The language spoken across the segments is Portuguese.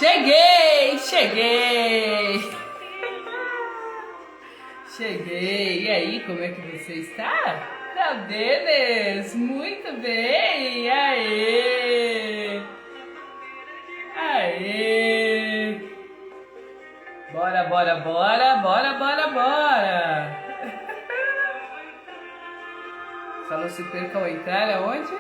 Cheguei, cheguei! Cheguei! E aí, como é que você está? Tá beleza? Muito bem! Aê! Aê! Bora, bora, bora, bora, bora, bora! Só não se perca ao entrar aonde?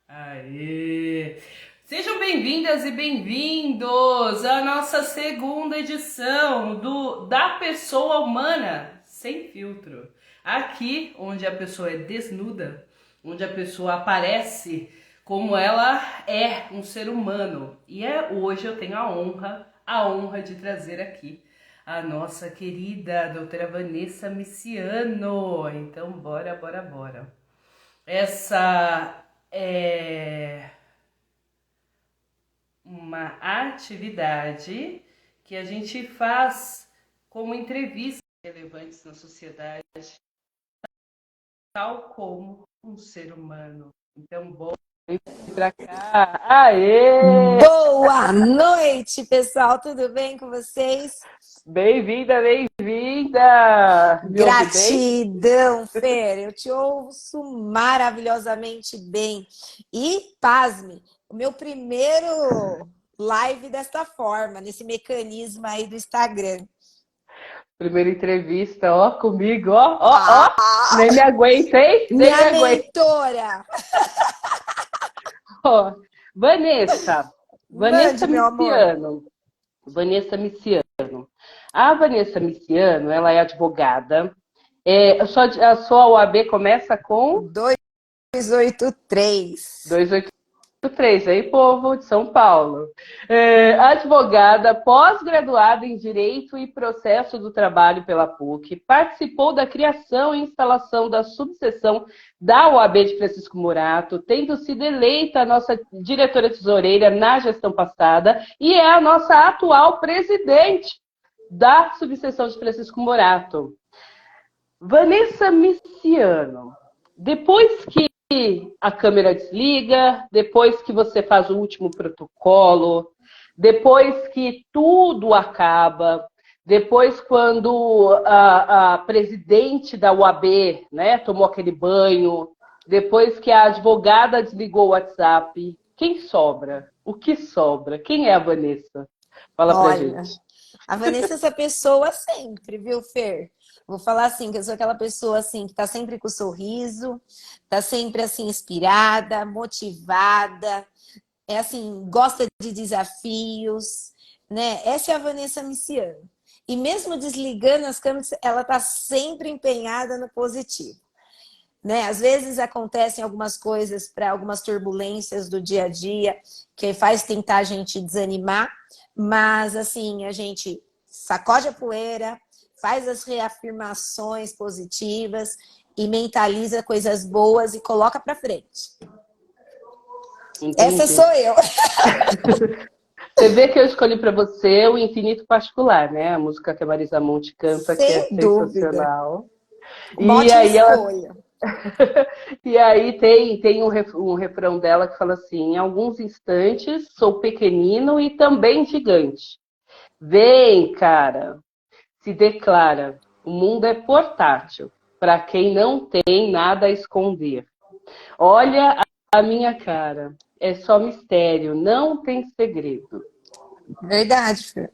Aê! Sejam bem-vindas e bem-vindos à nossa segunda edição da Pessoa Humana Sem Filtro. Aqui, onde a pessoa é desnuda, onde a pessoa aparece como ela é, um ser humano. E hoje eu tenho a honra de trazer aqui a nossa querida doutora Vanessa Miciano. Então, bora, bora, bora. Essa é uma atividade que a gente faz como entrevistas relevantes na sociedade, tal como um ser humano. Então, bora pra cá. Aê! Boa noite, pessoal. Tudo bem com vocês? Bem-vinda, bem-vinda! Me ouve bem? Gratidão, Fer. Eu te ouço maravilhosamente bem. E, pasme, o meu primeiro live desta forma, nesse mecanismo aí do Instagram. Primeira entrevista, ó, comigo, ó. Nem me aguentei, nem me Minha aguento. mentora! Ó, Vanessa Mande, meu amor. Miciano. Vanessa Miciano. A Vanessa Miciano, ela é advogada. A sua OAB começa com 283. 283, aí, povo de São Paulo. Advogada, pós-graduada em Direito e Processo do Trabalho pela PUC, participou da criação e instalação da subseção da OAB de Francisco Morato, tendo sido eleita a nossa diretora tesoureira na gestão passada e é a nossa atual presidente da subseção de Francisco Morato. Vanessa Miciano, depois que a câmera desliga, depois que você faz o último protocolo, depois que tudo acaba, depois quando a presidente da UAB, né, tomou aquele banho, depois que a advogada desligou o WhatsApp, quem sobra? O que sobra? Quem é a Vanessa? Fala pra gente. A Vanessa é essa pessoa sempre, viu, Fer? Vou falar assim, que eu sou aquela pessoa assim que tá sempre com sorriso, tá sempre assim inspirada, motivada, é assim, gosta de desafios, né? Essa é a Vanessa Miciano. E mesmo desligando as câmeras, ela tá sempre empenhada no positivo. Né? Às vezes acontecem algumas coisas para algumas turbulências do dia a dia que faz tentar a gente desanimar, mas assim, a gente sacode a poeira, faz as reafirmações positivas e mentaliza coisas boas e coloca para frente. Entendi. Essa sou eu. Você vê que eu escolhi para você o Infinito Particular, né? A música que a Marisa Monte canta, que é Sem dúvida. sensacional. Uma E ótima aí escolha. e aí tem um refrão dela que fala assim: em alguns instantes sou pequenino e também gigante. Vem, cara, se declara. O mundo é portátil para quem não tem nada a esconder. Olha a minha cara, é só mistério, não tem segredo. Verdade, Fer.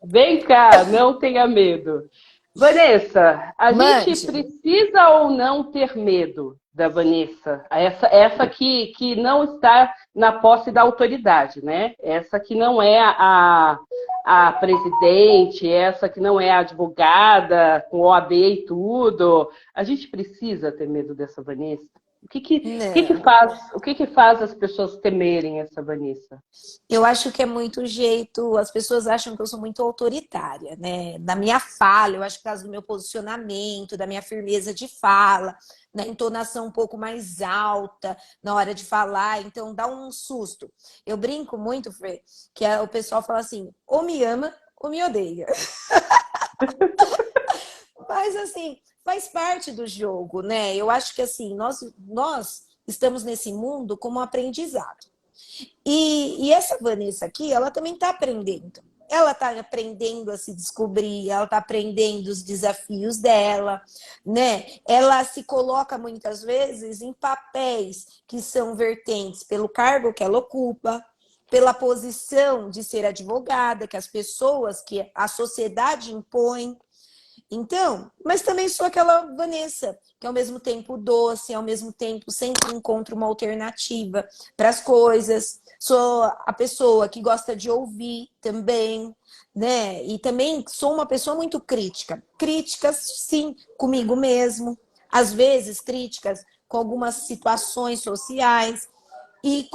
Vem cá, não tenha medo. Vanessa, a gente Mande. precisa ou não ter medo da Vanessa? Essa que não está na posse da autoridade, né? Essa que não é a presidente, essa que não é a advogada, com OAB e tudo. A gente precisa ter medo dessa Vanessa? Não. O que faz as pessoas temerem essa Vanessa? Eu acho que é muito jeito, as pessoas acham que eu sou muito autoritária, né? Da minha fala, eu acho que por causa do meu posicionamento, da minha firmeza de fala, da entonação um pouco mais alta na hora de falar, então dá um susto. Eu brinco muito, Fê, que o pessoal fala assim, ou me ama ou me odeia. Mas assim, faz parte do jogo, né? Eu acho que assim, nós estamos nesse mundo como um aprendizado. E essa Vanessa aqui, ela também está aprendendo. Ela está aprendendo a se descobrir, ela está aprendendo os desafios dela, né? Ela se coloca muitas vezes em papéis que são vertentes pelo cargo que ela ocupa, pela posição de ser advogada, que as pessoas, que a sociedade impõe. Então, mas também sou aquela Vanessa, que ao mesmo tempo doce, ao mesmo tempo sempre encontro uma alternativa para as coisas. Sou a pessoa que gosta de ouvir também, né? E também sou uma pessoa muito crítica. Críticas, sim, comigo mesmo. Às vezes, críticas com algumas situações sociais. E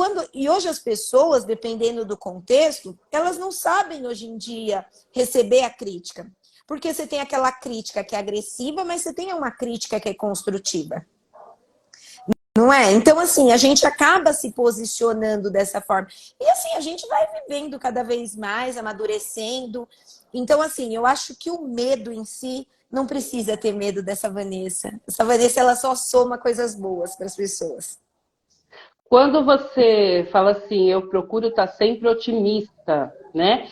hoje as pessoas, dependendo do contexto, elas não sabem hoje em dia receber a crítica. Porque você tem aquela crítica que é agressiva, mas você tem uma crítica que é construtiva. Não é? Então, assim, a gente acaba se posicionando dessa forma. E, assim, a gente vai vivendo cada vez mais, amadurecendo. Então, assim, eu acho que o medo em si não precisa ter medo dessa Vanessa. Essa Vanessa, ela só soma coisas boas para as pessoas. Quando você fala assim, eu procuro estar sempre otimista, né?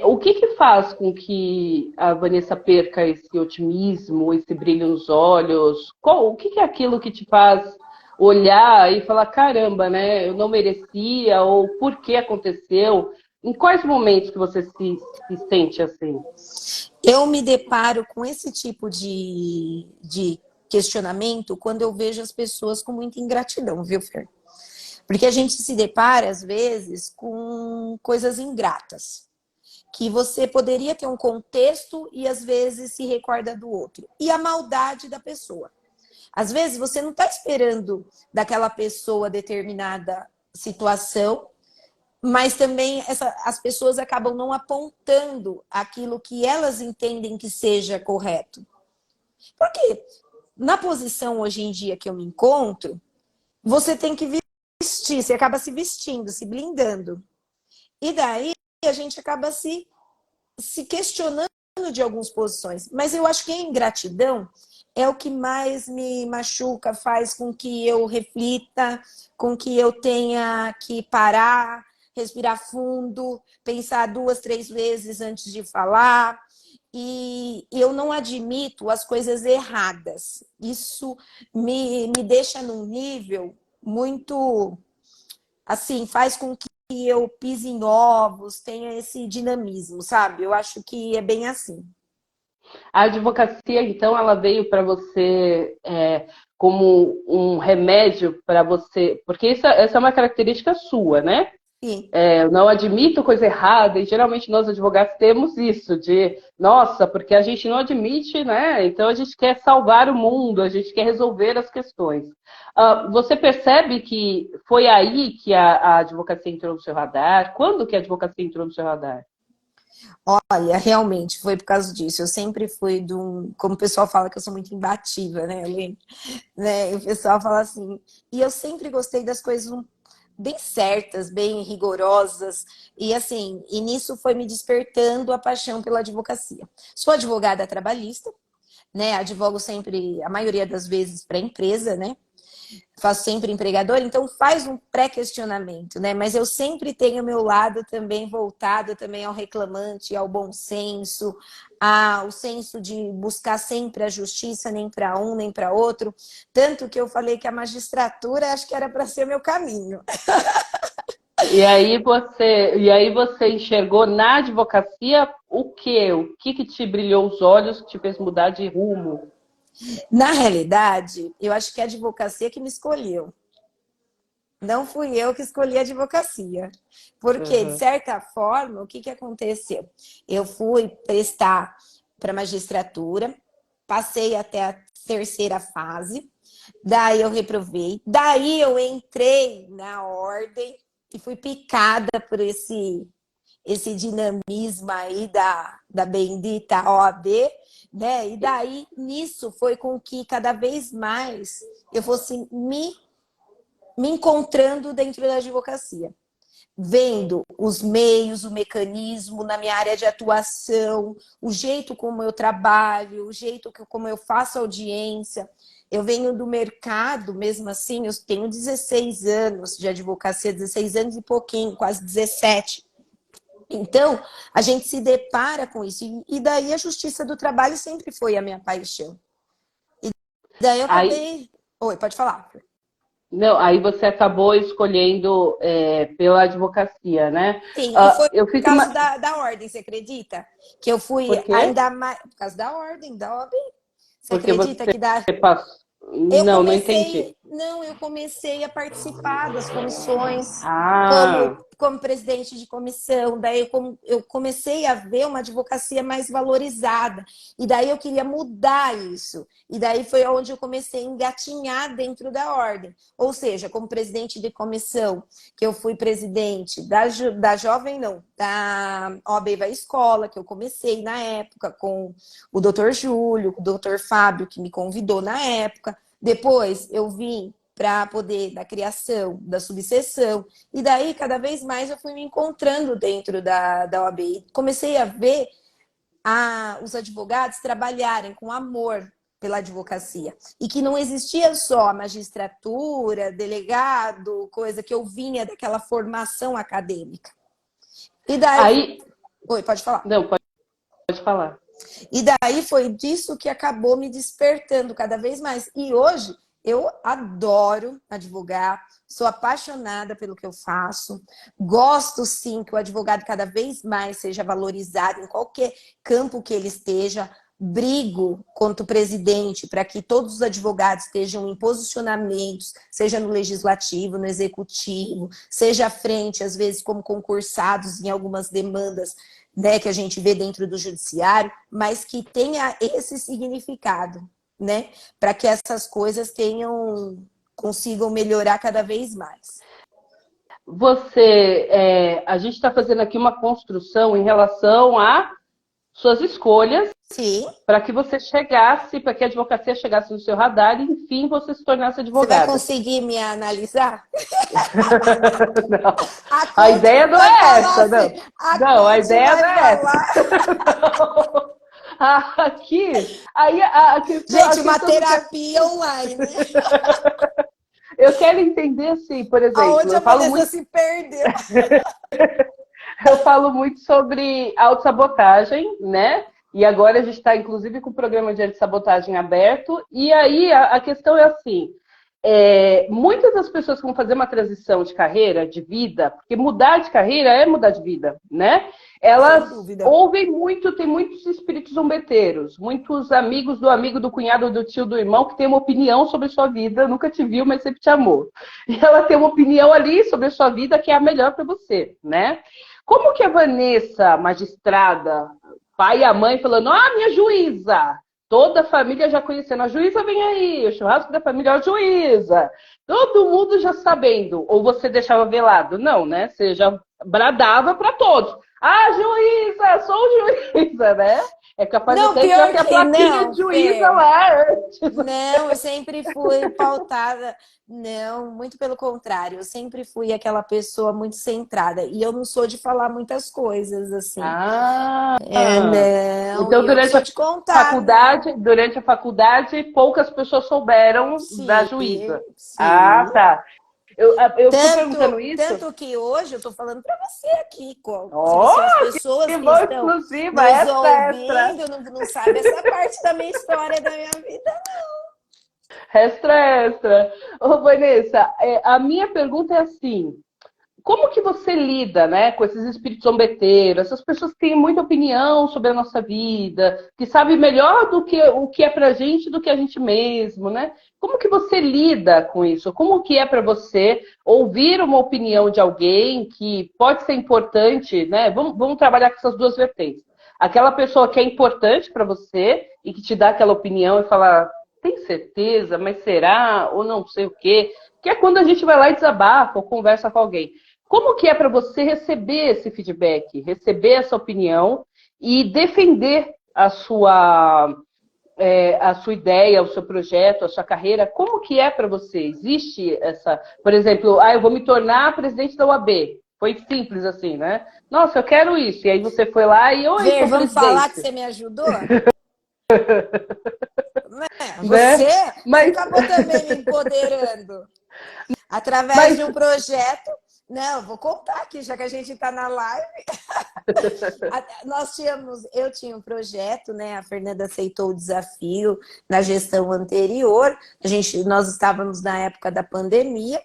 O que que faz com que a Vanessa perca esse otimismo, esse brilho nos olhos? O que que é aquilo que te faz olhar e falar, caramba, né? Eu não merecia, ou por que aconteceu? Em quais momentos que você se sente assim? Eu me deparo com esse tipo de questionamento quando eu vejo as pessoas com muita ingratidão, viu, Fer? Porque a gente se depara, às vezes, com coisas ingratas. Que você poderia ter um contexto e, às vezes, se recorda do outro. E a maldade da pessoa. Às vezes, você não está esperando daquela pessoa determinada situação, mas também as pessoas acabam não apontando aquilo que elas entendem que seja correto. Porque na posição hoje em dia que eu me encontro, você tem que vestir, você acaba se vestindo, se blindando. E daí a gente acaba se questionando de algumas posições. Mas eu acho que a ingratidão é o que mais me machuca, faz com que eu reflita, com que eu tenha que parar, respirar fundo, pensar 2, 3 vezes antes de falar. E eu não admito as coisas erradas. Isso me deixa num nível muito, assim, faz com que eu pise em ovos, tenha esse dinamismo, sabe? Eu acho que é bem assim. A advocacia, então, ela veio para você como um remédio para você, porque essa é uma característica sua, né? Sim. Eu não admito coisa errada, e geralmente nós advogados temos isso, de, nossa, porque a gente não admite, né? Então a gente quer salvar o mundo, a gente quer resolver as questões. Você percebe que foi aí que a advocacia entrou no seu radar? Quando que a advocacia entrou no seu radar? Olha, realmente foi por causa disso. Eu sempre fui de um, como o pessoal fala que eu sou muito imbatível, né, Lê? Né? E o pessoal fala assim. E eu sempre gostei das coisas bem certas, bem rigorosas. E assim, e nisso foi me despertando a paixão pela advocacia. Sou advogada trabalhista, né? Advogo sempre, a maioria das vezes, para a empresa, né? Faço sempre empregador, então faz um pré-questionamento, né? Mas eu sempre tenho o meu lado também voltado também ao reclamante, ao bom senso, ao senso de buscar sempre a justiça, nem para um, nem para outro. Tanto que eu falei que a magistratura acho que era para ser meu caminho. E aí você enxergou na advocacia o quê? O que que te brilhou os olhos, que te fez mudar de rumo? Na realidade, eu acho que é a advocacia que me escolheu. Não fui eu que escolhi a advocacia. Porque, de Uhum. certa forma, o que aconteceu? Eu fui prestar para a magistratura, passei até a terceira fase, daí eu reprovei, daí eu entrei na ordem e fui picada por esse dinamismo aí da bendita OAB, né? E daí, nisso, foi com que cada vez mais eu fosse me encontrando dentro da advocacia. vendo os meios, o mecanismo na minha área de atuação, o jeito como eu trabalho, o jeito como eu faço audiência. Eu venho do mercado, mesmo assim, eu tenho 16 anos de advocacia, 16 anos e pouquinho, quase 17. Então, a gente se depara com isso. E daí a justiça do trabalho sempre foi a minha paixão. E daí eu Aí, acabei... Oi, pode falar. não, aí você acabou escolhendo pela advocacia, né? Sim, e foi Eu por fico causa da ordem, você acredita? Que eu fui Por quê? ainda mais... Por causa da ordem, da OAB. Você Porque acredita você que dá... passou. Não, não entendi. Eu comecei a participar das comissões Ah, como presidente de comissão, daí eu comecei a ver uma advocacia mais valorizada, e daí eu queria mudar isso, e daí foi onde eu comecei a engatinhar dentro da ordem, ou seja, como presidente de comissão, que eu fui presidente da Jovem, não, da OAB da Escola, que eu comecei na época com o doutor Júlio, o doutor Fábio, que me convidou na época. Depois eu vim para poder da criação, da subseção, e daí cada vez mais eu fui me encontrando dentro da OAB. E comecei a ver os advogados trabalharem com amor pela advocacia. E que não existia só a magistratura, delegado, coisa que eu vinha daquela formação acadêmica. E daí... aí. Oi, pode falar. Não, pode falar. E daí foi disso que acabou me despertando cada vez mais. E hoje eu adoro advogar, sou apaixonada pelo que eu faço, gosto sim que o advogado cada vez mais seja valorizado em qualquer campo que ele esteja. Brigo contra o presidente para que todos os advogados estejam em posicionamentos, seja no legislativo, no executivo, seja à frente, às vezes, como concursados em algumas demandas, né, que a gente vê dentro do judiciário, mas que tenha esse significado, né, para que essas coisas consigam melhorar cada vez mais. A gente está fazendo aqui uma construção em relação a suas escolhas. Sim. Para que você chegasse, para que a advocacia chegasse no seu radar e, enfim, você se tornasse Você vai advogada. conseguir me analisar? Não. A ideia não é essa, não. Não, a ideia não é essa. Aqui, aí a questão... Gente, uma terapia online, né? Eu quero entender, assim, por exemplo... Aonde a Vanessa se perdeu. Eu falo muito sobre autossabotagem, né? E agora a gente está, inclusive, com o programa de antissabotagem aberto. E aí a questão é assim, muitas das pessoas que vão fazer uma transição de carreira, de vida, porque mudar de carreira é mudar de vida, né? Elas ouvem muito, tem muitos espíritos zombeteiros, muitos amigos do amigo, do cunhado, do tio, do irmão, que tem uma opinião sobre sua vida, nunca te viu, mas sempre te amou. E ela tem uma opinião ali sobre a sua vida que é a melhor para você, né? Como que a Vanessa, magistrada, pai e a mãe falando, minha juíza, toda a família já conhecendo, a juíza vem aí, o churrasco da família é a juíza, todo mundo já sabendo, ou você deixava velado? Não, né? Você já bradava para todos. Juíza, sou juíza, né? É capaz de até já ter a plaquinha de juíza lá antes. Não, eu sempre fui pautada. Não, muito pelo contrário. Eu sempre fui aquela pessoa muito centrada. E eu não sou de falar muitas coisas, assim. Não. Então, durante a faculdade, poucas pessoas souberam da juíza. Sim. Tá. Eu fico perguntando isso. Tanto que hoje eu estou falando para você aqui, se as pessoas que estão nos ouvindo não sabem essa parte da minha história, da minha vida, não. Extra. Ô, Vanessa, a minha pergunta é assim, como que você lida, né, com esses espíritos zombeteiros, essas pessoas que têm muita opinião sobre a nossa vida, que sabem melhor do que o que é pra gente do que a gente mesmo, né? Como que você lida com isso? Como que é para você ouvir uma opinião de alguém que pode ser importante, né? Vamos trabalhar com essas duas vertentes. Aquela pessoa que é importante para você e que te dá aquela opinião e fala, tem certeza, mas será? Ou não sei o quê. Que é quando a gente vai lá e desabafa ou conversa com alguém. Como que é para você receber esse feedback, receber essa opinião e defender a sua ideia, o seu projeto, a sua carreira? Como que é para você? Existe essa... Por exemplo, eu vou me tornar presidente da UAB. Foi simples assim, né? Nossa, eu quero isso. E aí você foi lá e, oi, Ver, sou vamos falar que presidente. você me ajudou? Né? Né? Você acabou também me empoderando. Através de Mas um projeto. Não, vou contar aqui, já que a gente está na live. Eu tinha um projeto, né? A Fernanda aceitou o desafio na gestão anterior. Nós estávamos na época da pandemia,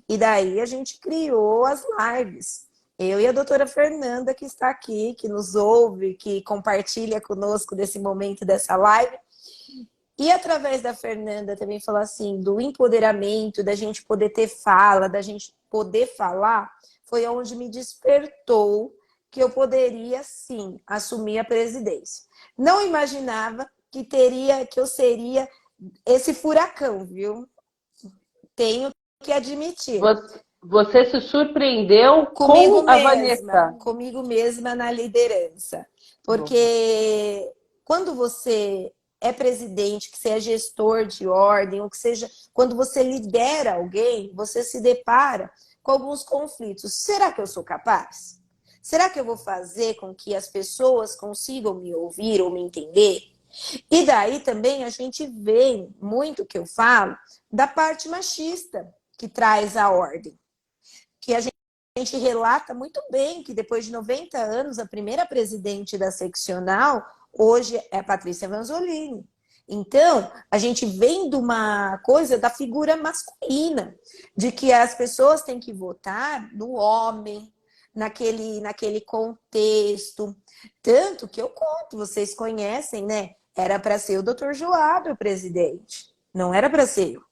e daí a gente criou as lives. Eu e a doutora Fernanda, que está aqui, que nos ouve, que compartilha conosco desse momento dessa live. E através da Fernanda também falar assim, do empoderamento, da gente poder ter fala, da gente poder falar, foi onde me despertou que eu poderia, sim, assumir a presidência. Não imaginava que eu seria esse furacão, viu? Tenho que admitir. você se surpreendeu com a Vanessa. Comigo mesma na liderança. Bom. Porque quando você é presidente, que você é gestor de ordem, ou que seja, quando você lidera alguém, você se depara com alguns conflitos. Será que eu sou capaz? Será que eu vou fazer com que as pessoas consigam me ouvir ou me entender? E daí também a gente vê muito que eu falo da parte machista que traz a ordem. Que a gente relata muito bem que depois de 90 anos, a primeira presidente da seccional hoje é a Patrícia Vanzolini. Então, a gente vem de uma coisa da figura masculina, de que as pessoas têm que votar no homem, naquele contexto. Tanto que eu conto, vocês conhecem, né? Era para ser o Dr. Joab o presidente, não era para ser eu.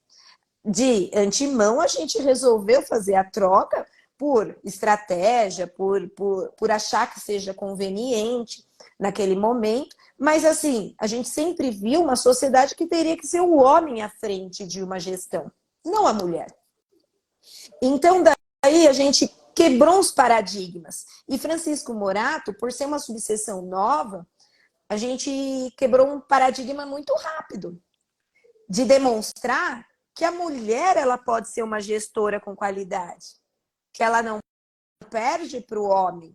De antemão, a gente resolveu fazer a troca por estratégia, por achar que seja conveniente naquele momento. Mas, assim, a gente sempre viu uma sociedade que teria que ser o homem à frente de uma gestão, não a mulher. Então, daí a gente quebrou os paradigmas. E Francisco Morato, por ser uma subseção nova, a gente quebrou um paradigma muito rápido de demonstrar que a mulher ela pode ser uma gestora com qualidade, que ela não perde para o homem,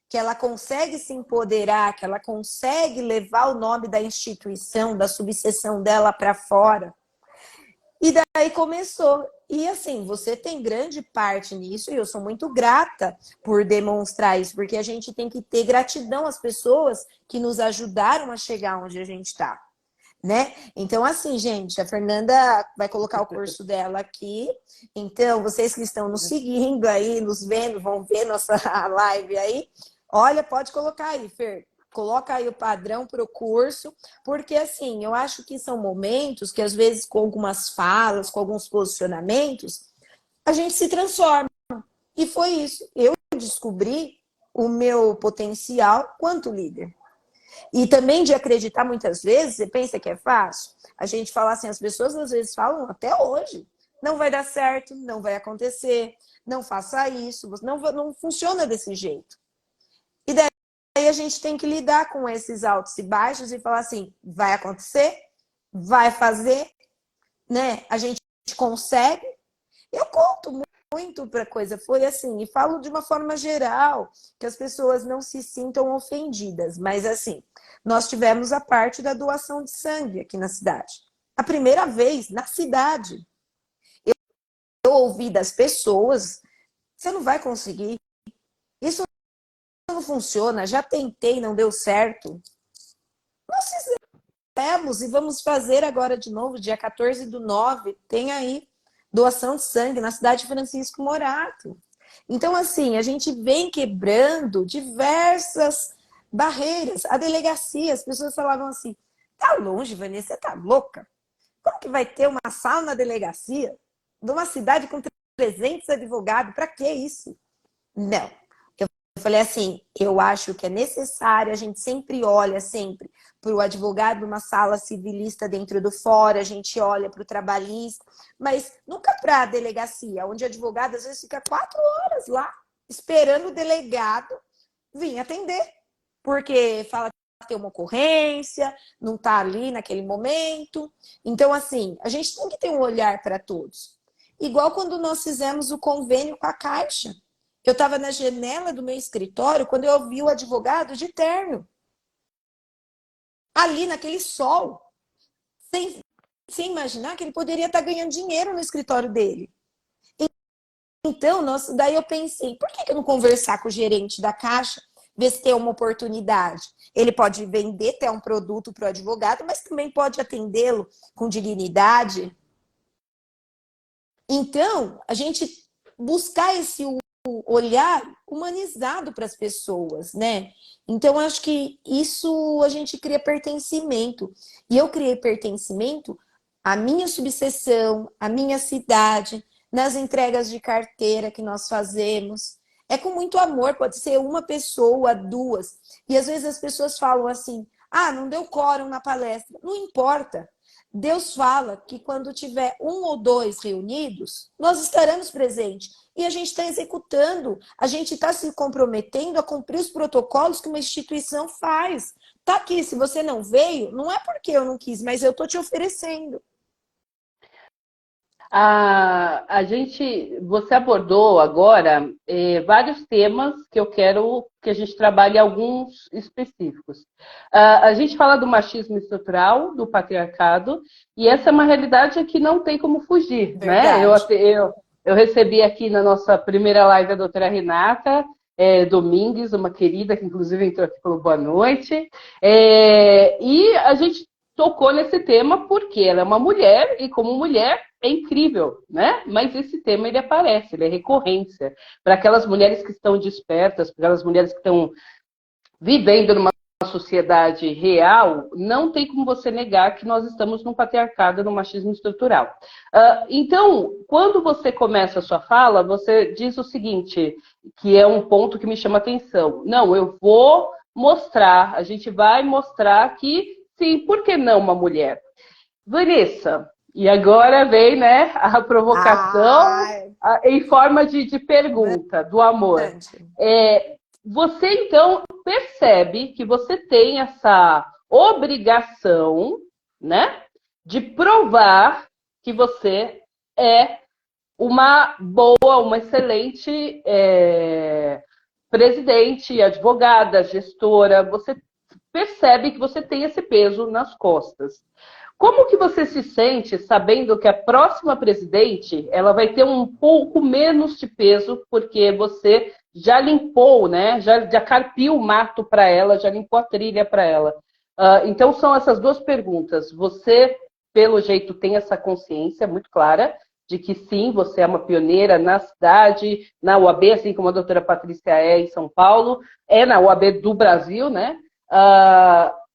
que ela consegue se empoderar, que ela consegue levar o nome da instituição, da subseção dela para fora. E daí começou. E assim, você tem grande parte nisso, e eu sou muito grata por demonstrar isso, porque a gente tem que ter gratidão às pessoas que nos ajudaram a chegar onde a gente está. Né? Então, assim, gente, a Fernanda vai colocar o curso dela aqui. Então, vocês que estão nos seguindo aí, nos vendo, vão ver nossa live aí. Olha, pode colocar aí, Fer. Coloca aí o padrão para o curso, porque, assim, eu acho que são momentos que, às vezes, com algumas falas, com alguns posicionamentos, a gente se transforma. E foi isso. Eu descobri o meu potencial quanto líder. E também de acreditar muitas vezes, você pensa que é fácil? A gente fala assim, as pessoas às vezes falam até hoje, não vai dar certo, não vai acontecer, não faça isso, não funciona desse jeito. E daí a gente tem que lidar com esses altos e baixos e falar assim, vai acontecer, vai fazer, né? A gente consegue. Eu conto muito para coisa, foi assim, e falo de uma forma geral, que as pessoas não se sintam ofendidas, mas assim, nós tivemos a parte da doação de sangue aqui na cidade. A primeira vez na cidade. Eu ouvi das pessoas, você não vai conseguir, isso não funciona, já tentei, não deu certo. Nós fizemos e vamos fazer agora de novo, dia 14/9, tem aí doação de sangue na cidade de Francisco Morato. Então, assim, a gente vem quebrando diversas barreiras. A delegacia, as pessoas falavam assim, tá longe, Vanessa, você tá louca? Como que vai ter uma sala na delegacia de uma cidade com 300 advogados? Para que isso? Não. Eu falei assim, eu acho que é necessário, a gente sempre olha sempre para o advogado numa sala civilista dentro do fórum, a gente olha para o trabalhista, mas nunca para a delegacia, onde o advogado às vezes fica 4 horas lá, esperando o delegado vir atender, porque fala que tem uma ocorrência, não está ali naquele momento. Então, assim, a gente tem que ter um olhar para todos. Igual quando nós fizemos o convênio com a Caixa. Eu estava na janela do meu escritório quando eu vi o advogado de terno, ali naquele sol, sem, sem imaginar que ele poderia estar ganhando dinheiro no escritório dele. Então, daí eu pensei, por que eu não conversar com o gerente da Caixa, ver se tem uma oportunidade? Ele pode vender até um produto para o advogado, mas também pode atendê-lo com dignidade. Então, a gente buscar esse olhar humanizado para as pessoas, né? Então, acho que isso a gente cria pertencimento. E eu criei pertencimento à minha subseção, à minha cidade, nas entregas de carteira que nós fazemos. É com muito amor, pode ser uma pessoa, duas. E às vezes as pessoas falam assim, ah, não deu quórum na palestra. Não importa. Deus fala que quando tiver um ou dois reunidos, nós estaremos presentes. E a gente está executando, a gente está se comprometendo a cumprir os protocolos que uma instituição faz. Tá aqui, se você não veio, não é porque eu não quis, mas eu estou te oferecendo. Você abordou agora vários temas que eu quero que a gente trabalhe alguns específicos. A gente fala do machismo estrutural, do patriarcado, e essa é uma realidade que não tem como fugir, né? Eu recebi aqui na nossa primeira live a doutora Renata Domingues, uma querida que inclusive entrou aqui falou boa noite, e a gente tocou nesse tema porque ela é uma mulher e como mulher é incrível, né? Mas esse tema ele aparece, ele é recorrência para aquelas mulheres que estão despertas, para aquelas mulheres que estão vivendo numa sociedade real, não tem como você negar que nós estamos num patriarcado, num machismo estrutural. Então, quando você começa a sua fala, você diz o seguinte, que é um ponto que me chama atenção. Não, eu vou mostrar, a gente vai mostrar que sim, por que não uma mulher? Vanessa, e agora vem, né, a provocação em forma de pergunta, do amor. Você, então, percebe que você tem essa obrigação, né, de provar que você é uma boa, uma excelente presidente, advogada, gestora. Você percebe que você tem esse peso nas costas. Como que você se sente sabendo que a próxima presidente ela vai ter um pouco menos de peso porque você já limpou, né? Já carpiu o mato para ela, já limpou a trilha para ela. Então são essas duas perguntas. Você, pelo jeito, tem essa consciência muito clara de que sim, você é uma pioneira na cidade, na UAB, assim como a doutora Patrícia é em São Paulo, é na UAB do Brasil, né?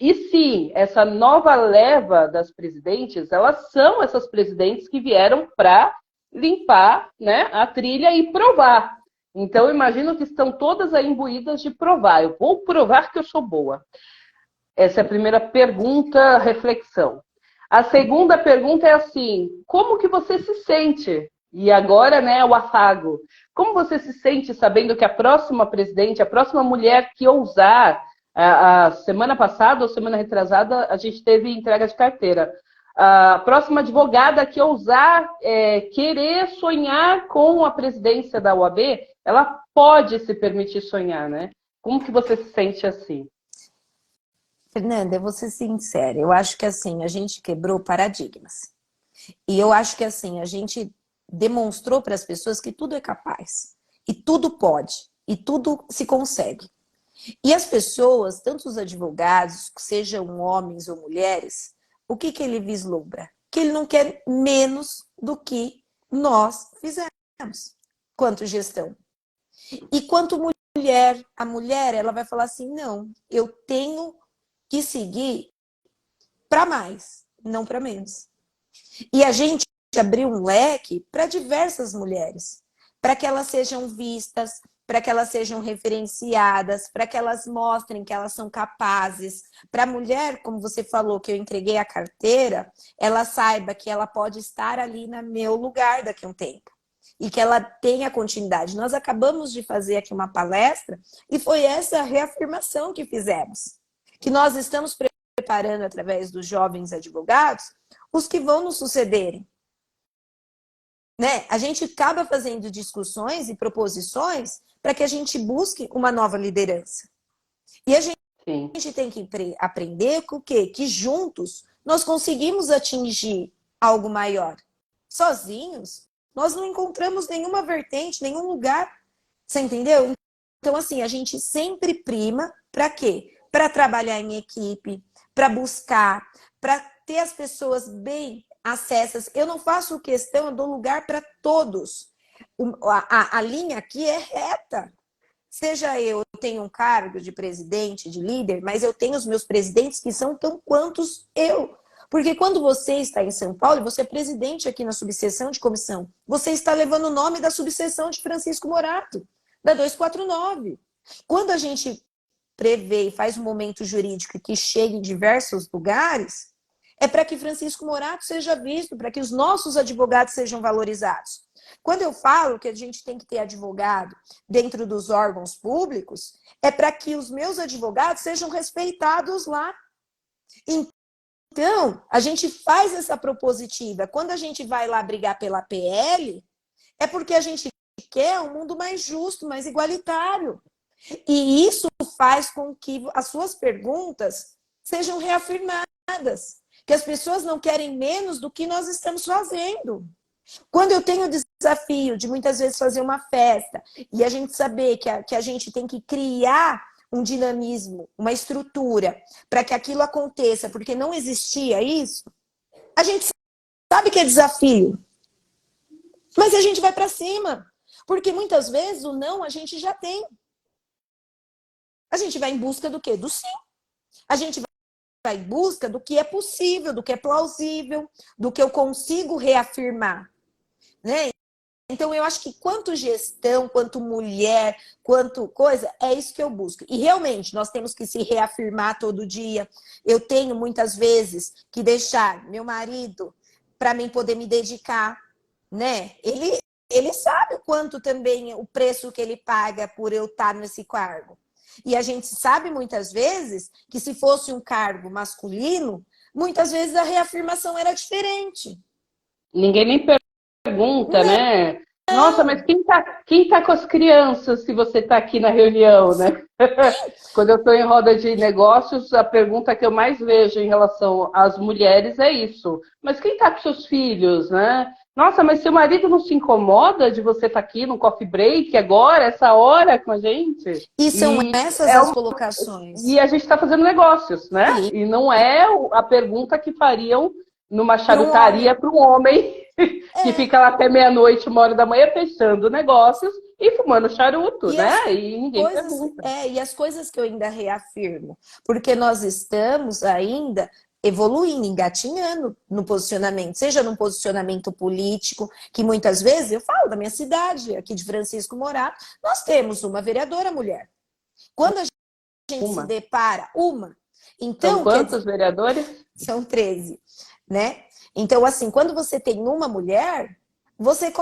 E sim, essa nova leva das presidentes, elas são essas presidentes que vieram para limpar, né, a trilha e provar. Então, eu imagino que estão todas aí imbuídas de provar. Eu vou provar que eu sou boa. Essa é a primeira pergunta, reflexão. A segunda pergunta é assim, como que você se sente? E agora, né, o afago. Como você se sente sabendo que a próxima presidente, a próxima mulher que ousar. A semana passada ou semana retrasada, a gente teve entrega de carteira. A próxima advogada que ousar querer sonhar com a presidência da UAB, ela pode se permitir sonhar, né? Como que você se sente assim? Fernanda, eu vou ser sincera. Eu acho que assim, a gente quebrou paradigmas. E eu acho que assim, a gente demonstrou para as pessoas que tudo é capaz. E tudo pode. E tudo se consegue. E as pessoas, tanto os advogados, sejam homens ou mulheres, o que ele vislumbra? Que ele não quer menos do que nós fizemos, quanto gestão. E quanto mulher, a mulher, ela vai falar assim, não, eu tenho que seguir para mais, não para menos. E a gente abriu um leque para diversas mulheres, para que elas sejam vistas, para que elas sejam referenciadas, para que elas mostrem que elas são capazes. Para a mulher, como você falou, que eu entreguei a carteira, ela saiba que ela pode estar ali no meu lugar daqui a um tempo. E que ela tenha continuidade. Nós acabamos de fazer aqui uma palestra e foi essa reafirmação que fizemos. Que nós estamos preparando, através dos jovens advogados, os que vão nos sucederem. né? A gente acaba fazendo discussões e proposições para que a gente busque uma nova liderança. E a Sim. gente tem que aprender com o quê? Que juntos nós conseguimos atingir algo maior. Sozinhos, nós não encontramos nenhuma vertente, nenhum lugar. Você entendeu? Então, assim, a gente sempre prima para quê? Para trabalhar em equipe, para buscar, para ter as pessoas bem acessas. Eu não faço questão, eu dou lugar para todos. A linha aqui é reta. Seja eu tenho um cargo de presidente, de líder, mas eu tenho os meus presidentes que são tão quantos eu. Porque quando você está em São Paulo, você é presidente aqui na subseção de comissão, você está levando o nome da subseção de Francisco Morato, da 249. Quando a gente prevê e faz um momento jurídico que chegue em diversos lugares, é para que Francisco Morato seja visto, para que os nossos advogados sejam valorizados. Quando eu falo que a gente tem que ter advogado dentro dos órgãos públicos, é para que os meus advogados sejam respeitados lá. Então, a gente faz essa propositiva. Quando a gente vai lá brigar pela PL, é porque a gente quer um mundo mais justo, mais igualitário. E isso faz com que as suas perguntas sejam reafirmadas. Que as pessoas não querem menos do que nós estamos fazendo. Quando eu tenho o desafio de muitas vezes fazer uma festa e a gente saber que a gente tem que criar um dinamismo, uma estrutura para que aquilo aconteça, porque não existia isso, a gente sabe que é desafio, mas a gente vai para cima, porque muitas vezes o não a gente já tem. A gente vai em busca do quê? Do sim. A gente vai em busca do que é possível, do que é plausível, do que eu consigo reafirmar. Né? Então, eu acho que quanto gestão, quanto mulher, quanto coisa, é isso que eu busco. E realmente, nós temos que se reafirmar todo dia. Eu tenho, muitas vezes, que deixar meu marido para mim poder me dedicar. Né? Ele sabe o quanto também, o preço que ele paga por eu estar nesse cargo. E a gente sabe, muitas vezes, que se fosse um cargo masculino, muitas vezes a reafirmação era diferente. Ninguém nem pergunta, Não. né? Nossa, mas quem tá com as crianças se você tá aqui na reunião, né? Quando eu estou em roda de negócios, a pergunta que eu mais vejo em relação às mulheres é isso. Mas quem tá com seus filhos, né? Nossa, mas seu marido não se incomoda de você estar aqui no coffee break agora, essa hora com a gente? E são E, essas as colocações. e a gente está fazendo negócios, né? Sim. E não é a pergunta que fariam numa Para um charutaria para um homem que fica lá até meia-noite, 1 hora da manhã, fechando negócios e fumando charuto, né? E ninguém pergunta. E as coisas que eu ainda reafirmo, porque nós estamos ainda evoluindo, engatinhando no posicionamento, seja num posicionamento político, que muitas vezes, eu falo da minha cidade, aqui de Francisco Morato, nós temos uma vereadora mulher. Quando a gente se depara, então, são quantos vereadores? São 13, né? Então, assim, quando você tem uma mulher, você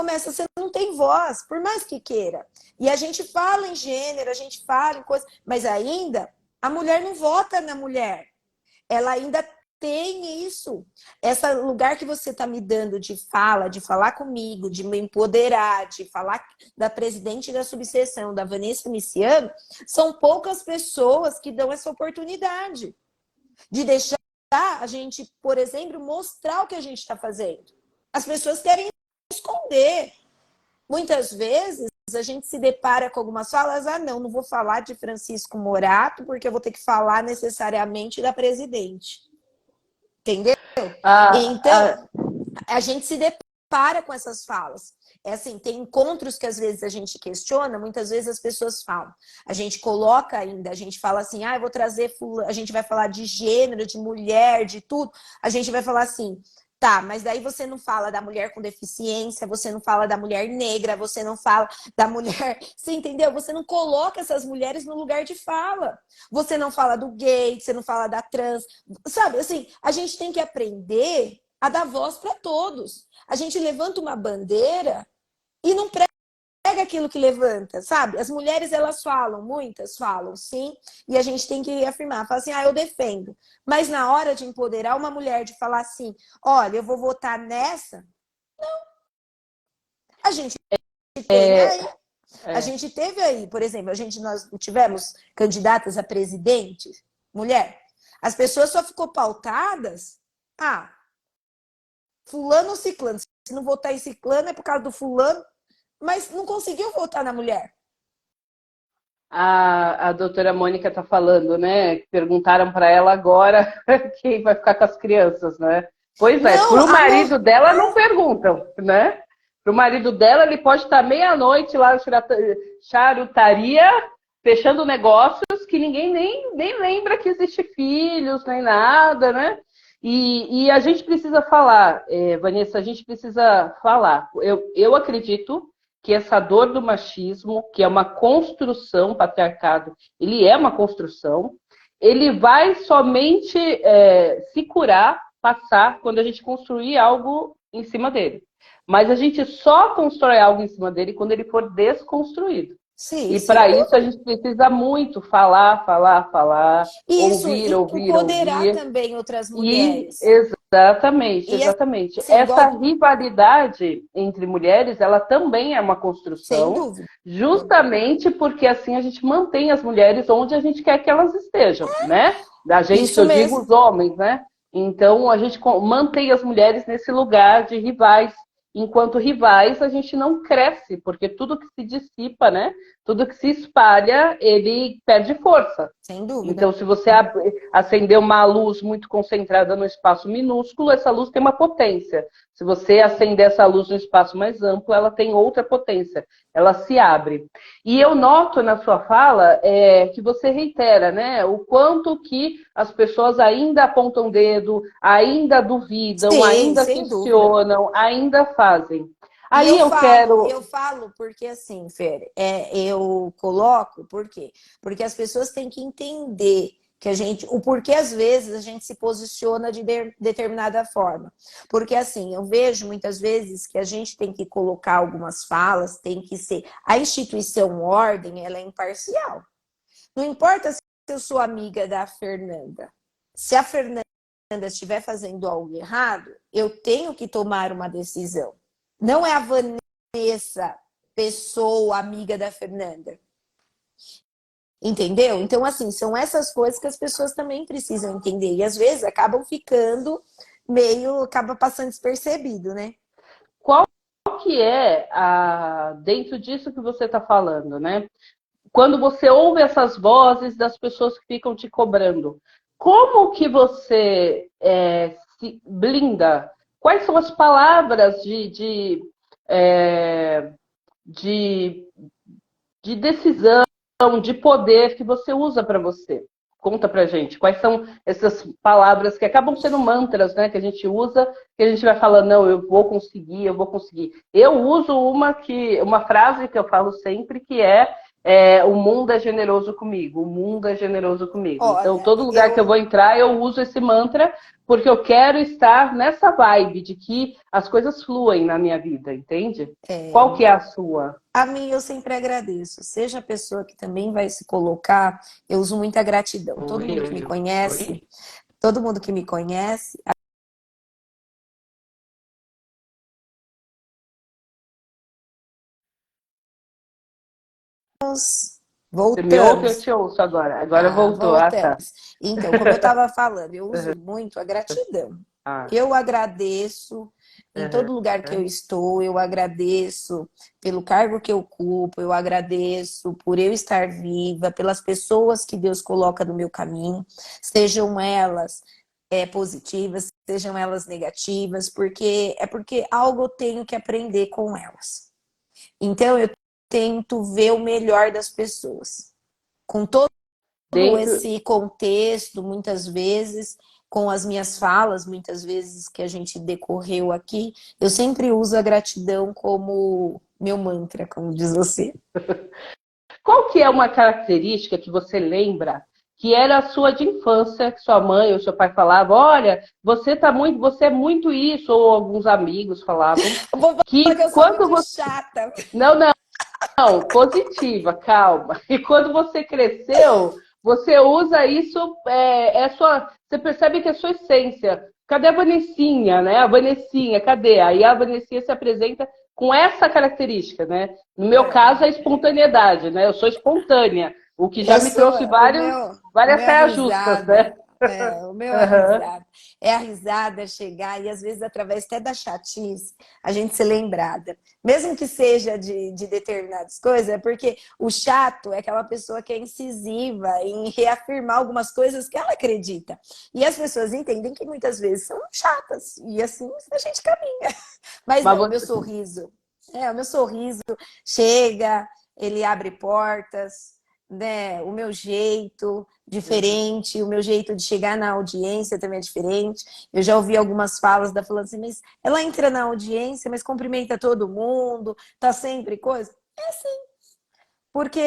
não tem voz, por mais que queira. E a gente fala em gênero, a gente fala em coisas, mas ainda a mulher não vota na mulher. Ela ainda tem isso. Esse lugar que você está me dando de falar comigo, de me empoderar, de falar da presidente da subseção, da Vanessa Miciano, são poucas pessoas que dão essa oportunidade de deixar a gente, por exemplo, mostrar o que a gente está fazendo. As pessoas querem esconder. Muitas vezes a gente se depara com algumas falas, não vou falar de Francisco Morato, porque eu vou ter que falar necessariamente da presidente. Entendeu? Então, a gente se depara com essas falas. É assim, tem encontros que às vezes a gente questiona, muitas vezes as pessoas falam. A gente coloca ainda, a gente fala assim, eu vou trazer, a gente vai falar de gênero, de mulher, de tudo. A gente vai falar assim, tá, mas daí você não fala da mulher com deficiência, você não fala da mulher negra, você não fala da mulher... Você entendeu? Você não coloca essas mulheres no lugar de fala. Você não fala do gay, você não fala da trans. Sabe, assim, a gente tem que aprender a dar voz para todos. A gente levanta uma bandeira e não prega aquilo que levanta, sabe? As mulheres, elas falam, muitas falam, sim, e a gente tem que afirmar, falar assim, eu defendo. Mas na hora de empoderar uma mulher, de falar assim, olha, eu vou votar nessa, A gente tem É, aí. A gente teve aí, por exemplo, nós tivemos candidatas a presidente, mulher. As pessoas só ficou pautadas, fulano ou ciclano. Se não votar em ciclano é por causa do fulano, mas não conseguiu votar na mulher. a doutora Mônica está falando, né? Perguntaram para ela agora quem vai ficar com as crianças, né? Pois é, Não, para o marido dela não perguntam, né? Para o marido dela, ele pode estar meia-noite lá na charutaria, fechando negócios que ninguém nem lembra que existe filhos, nem nada, né? E a gente precisa falar, Vanessa, a gente precisa falar. Eu acredito que essa dor do machismo, que é uma construção, patriarcado, ele é uma construção, ele vai somente se curar, passar, quando a gente construir algo em cima dele. Mas a gente só constrói algo em cima dele quando ele for desconstruído. Sim, E sem para isso a dúvida. gente precisa muito falar, Isso, ouvir, e ouvir, empoderar ouvir. também outras E mulheres. exatamente, E exatamente. assim, Essa igual, rivalidade entre mulheres, ela também é uma sem construção, dúvida. justamente porque assim a gente mantém as mulheres onde a gente quer que elas estejam, né? Da gente, que Isso eu digo mesmo. os homens, né? Então a gente mantém as mulheres nesse lugar de rivais. Enquanto rivais, a gente não cresce, porque tudo que se dissipa, né? Tudo que se espalha, ele perde força. Sem dúvida. Então, se você acender uma luz muito concentrada no espaço minúsculo, essa luz tem uma potência. Se você acender essa luz no espaço mais amplo, ela tem outra potência. Ela se abre. E eu noto na sua fala que você reitera, né? O quanto que as pessoas ainda apontam o dedo, ainda duvidam, Sim, ainda sem dúvida. questionam, ainda fazem. E Aí eu eu quero. falo porque assim, Fer, eu coloco, por quê? Porque as pessoas têm que entender que o porquê às vezes a gente se posiciona de determinada forma. Porque assim, eu vejo muitas vezes que a gente tem que colocar algumas falas, tem que ser. A instituição ordem, ela é imparcial. Não importa se eu sou amiga da Fernanda. Se a Fernanda estiver fazendo algo errado, eu tenho que tomar uma decisão. Não é a Vanessa, pessoa amiga da Fernanda. Entendeu? Então, assim, são essas coisas que as pessoas também precisam entender. E às vezes acabam ficando acaba passando despercebido, né? Qual que é, dentro disso que você está falando, né? Quando você ouve essas vozes das pessoas que ficam te cobrando, como que você se blinda? Quais são as palavras é, de, de decisão, de poder que você usa para você? Conta pra gente, quais são essas palavras que acabam sendo mantras, né, que a gente usa, que a gente vai falando, não, eu vou conseguir, eu vou conseguir. Eu uso uma frase que eu falo sempre, que o mundo é generoso comigo, o mundo é generoso comigo. Então, Olha, todo lugar que eu vou entrar, eu uso esse mantra, porque eu quero estar nessa vibe de que as coisas fluem na minha vida, entende? Qual que é a sua? a mim eu sempre agradeço. Seja a pessoa que também vai se colocar, eu uso muita gratidão. Todo Oi, mundo que me oi, oi. conhece, todo mundo que me conhece, Você me ouve, eu voltamos. te ouço agora. Agora voltou. Ah, tá. Voltamos. Então, como eu estava falando, eu uso muito a gratidão. Ah, Eu agradeço em uhum. todo lugar que eu estou, eu agradeço pelo cargo que eu ocupo, eu agradeço por eu estar viva, pelas pessoas que Deus coloca no meu caminho, sejam elas positivas, sejam elas negativas, porque algo eu tenho que aprender com elas. Então, eu tento ver o melhor das pessoas, com todo Dentro, esse contexto, muitas vezes, com as minhas falas, muitas vezes que a gente decorreu aqui, eu sempre uso a gratidão como meu mantra, como diz você. qual que é uma característica que você lembra que era a sua de infância, que sua mãe ou seu pai falavam, olha, você é muito isso, ou alguns amigos falavam, Eu vou falar que que eu sou quando muito você. chata. Não, não, positiva, calma. E quando você cresceu, você usa isso, você percebe que é sua essência. Cadê a Vanessinha, né? A Vanessinha, cadê? Aí a Vanessinha se apresenta com essa característica, né? No meu caso, é a espontaneidade, né? Eu sou espontânea, o que já Eu me sou, trouxe o várias meu é saias justas, risada. né? O meu é Aham. risada. É a risada, é chegar, e às vezes, através até da chatice, a gente se lembrada. Mesmo que seja de determinadas coisas, é porque o chato é aquela pessoa que é incisiva em reafirmar algumas coisas que ela acredita. E as pessoas entendem que muitas vezes são chatas, e assim a gente caminha. Mas Mas não, o meu sorriso chega, ele abre portas, né? O meu jeito diferente, o meu jeito de chegar na audiência também é diferente. Eu já ouvi algumas falas da falando assim, mas ela entra na audiência, mas cumprimenta todo mundo, tá sempre coisa. É assim, porque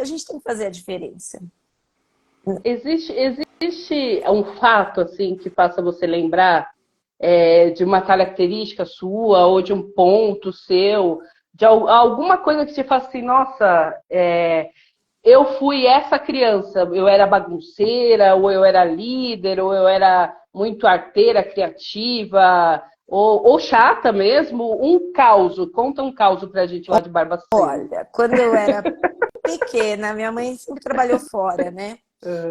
a gente tem que fazer a diferença. existe um fato assim que faça você lembrar de uma característica sua ou de um ponto seu, de alguma coisa que te faça assim, nossa, eu fui essa criança, eu era bagunceira, ou eu era líder, ou eu era muito arteira, criativa, ou chata mesmo, um caos. Conta um caos pra gente lá de Barbacena. Olha, quando eu era pequena, minha mãe sempre trabalhou fora, né?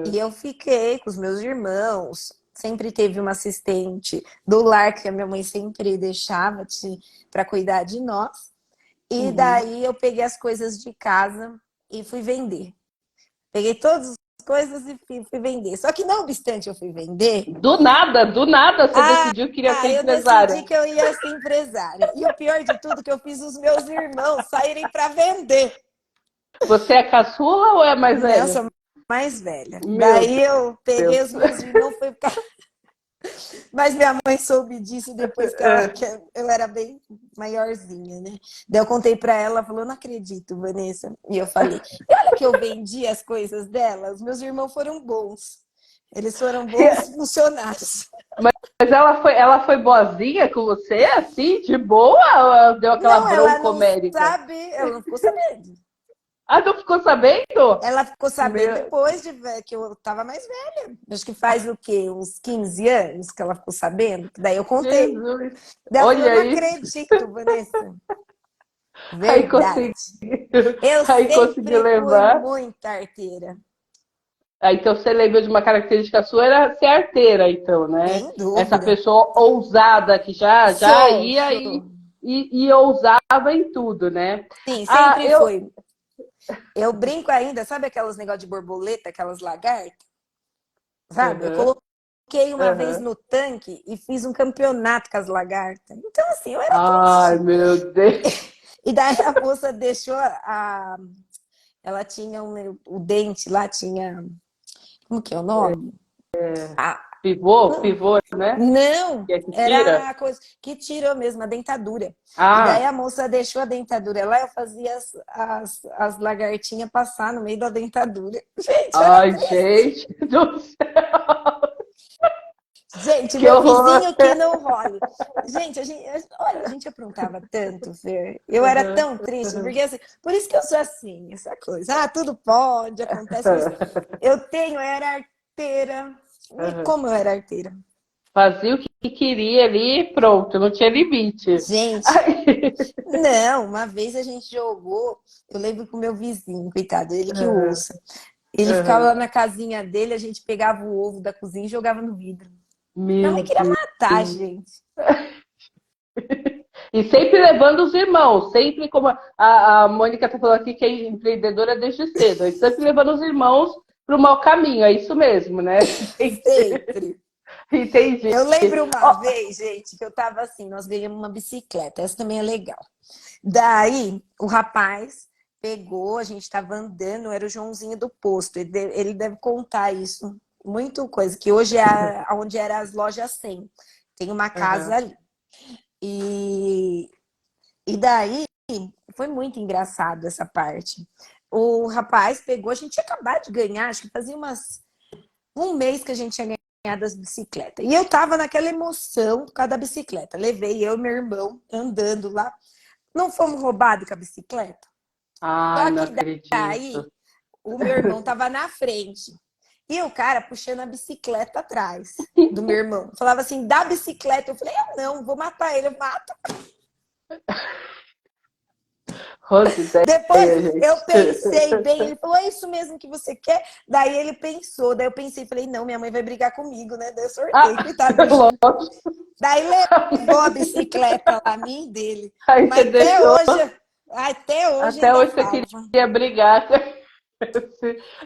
E eu fiquei com os meus irmãos. Sempre teve uma assistente do lar que a minha mãe sempre deixava para cuidar de nós. E Uhum. daí eu peguei as coisas de casa e fui vender. Peguei todas as coisas e fui vender. Só que não obstante eu fui vender, Do nada você ah, decidiu que queria ser eu decidi empresária. que eu ia ser empresária. E o pior de tudo, que eu fiz os meus irmãos saírem para vender. Você é caçula ou é mais Né? Eu velha? sou mais velha. Meu Daí eu peguei Deus. os meus irmãos, fui ficar. Mas minha mãe soube disso depois que eu era bem maiorzinha, né? Daí eu contei para ela, ela falou, não acredito, Vanessa. E eu falei, e olha que eu vendi as coisas dela, os meus irmãos foram bons. Eles foram bons funcionários. Mas ela foi boazinha com você, assim, de boa? Ou ela deu aquela Não, ela bronca não homérica? sabe, ela não ficou sabendo. Ah, não ficou sabendo? Ela ficou sabendo Meu depois que eu tava mais velha. Acho que faz o quê? Uns 15 anos que ela ficou sabendo. Daí eu contei. Jesus. Daí ela falou, eu Olha não aí. acredito, Vanessa. Aí Verdade. consegui, Eu aí conseguiu sempre fui levar. muito arteira. Aí, então você lembra de uma característica sua, era ser arteira, então, né? Sem Essa dúvida. pessoa ousada que já Sou, ia sou. e ousava em tudo, né? Sim, Ah, sempre foi. Eu brinco ainda, sabe aqueles negócios de borboleta, aquelas lagartas? Sabe? Eu Aham, coloquei uma vez aham. no tanque e fiz um campeonato com as lagartas. Então, assim, eu era Ai, triste. meu Deus. E daí a moça deixou ela tinha o dente lá, tinha. Como que é o nome? Ah, Pivô, né? não, Que é que era tira? a coisa que tirou mesmo, a dentadura. E daí Ah, a moça deixou a dentadura lá, eu fazia as lagartinhas passar no meio da dentadura. Gente, eu era ai, triste. gente do céu, Gente, que meu horror. vizinho que não role. Gente, olha, a gente aprontava tanto, Fer. Eu era Aham, tão triste, aham, porque assim, por isso que eu sou assim, essa coisa. Ah, tudo pode, acontece, mas eu era arteira. E aham. como eu era arteira? Fazia o que queria ali e pronto, não tinha limite. Gente, Aí, não, uma vez a gente jogou, eu lembro com o meu vizinho, coitado, ele que aham, ouça. Ele ficava aham. lá na casinha dele, a gente pegava o ovo da cozinha e jogava no vidro. Minha mãe Meu queria Deus. matar a gente. E sempre levando os irmãos, sempre como a Mônica está falando aqui que é empreendedora desde cedo, e sempre levando os irmãos para o mau caminho, é isso mesmo, né? Sempre. Entendi. Eu lembro uma Ó, vez, gente, que eu tava assim, nós ganhamos uma bicicleta, essa também é legal. Daí, o rapaz pegou, a gente tava andando, era o Joãozinho do posto, ele deve contar isso, muito coisa, que hoje é onde eram as lojas 100. Tem uma casa aham, ali. E, e daí, foi muito engraçado essa parte. O rapaz pegou, a gente tinha acabado de ganhar, acho que fazia um mês que a gente tinha ganhado as bicicletas. E eu tava naquela emoção por causa da bicicleta. Levei eu e meu irmão andando lá. Não fomos roubados com a bicicleta? ai, Só não que daí acredito. o meu irmão tava na frente. E o cara puxando a bicicleta atrás do meu irmão. Falava assim, dá a bicicleta. Eu falei, eu não, vou matar ele, eu mato. Quanta ideia, Depois eu pensei gente. bem, ele falou, é isso mesmo que você quer? Daí ele pensou, daí eu pensei, falei, não, minha mãe vai brigar comigo, né? Daí eu sortei, Ah, coitado do bichinho. lógico. Daí levou a bicicleta lá, minha e dele. Aí você Mas deixou. até hoje Até ainda hoje você fala. queria brigar.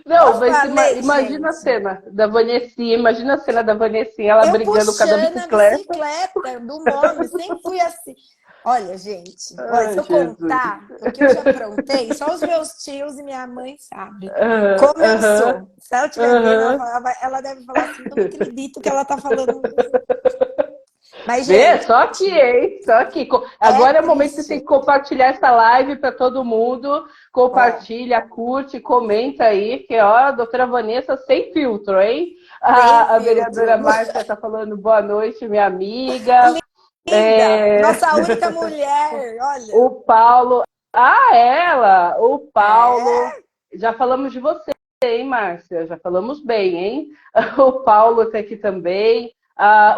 Não, Eu mas falei, imagina a gente, cena da Vanessinha, imagina a cena da Vanessinha, ela eu brigando com a da puxando a bicicleta. bicicleta do nome, sempre fui assim. Olha, gente, olha, se Ai, eu Jesus. contar o que eu já aprontei, só os meus tios e minha mãe sabem Aham, como eu aham, sou. Se ela estiver vendo, aham. ela deve falar assim, eu não acredito que ela tá falando isso. Mas, Vê, gente, só aqui, hein? Só aqui. é Agora é o momento que você tem que triste. compartilhar essa live para todo mundo. Ó, Compartilha, curte, comenta aí, que ó, a doutora Vanessa sem filtro, hein? sem A vereadora filtro. Márcia está falando boa noite, minha amiga. Linda, É, nossa única mulher, olha. o Paulo. Ah, ela! O Paulo. É, Já falamos de você, hein, Márcia? Já falamos bem, hein? O Paulo está aqui também.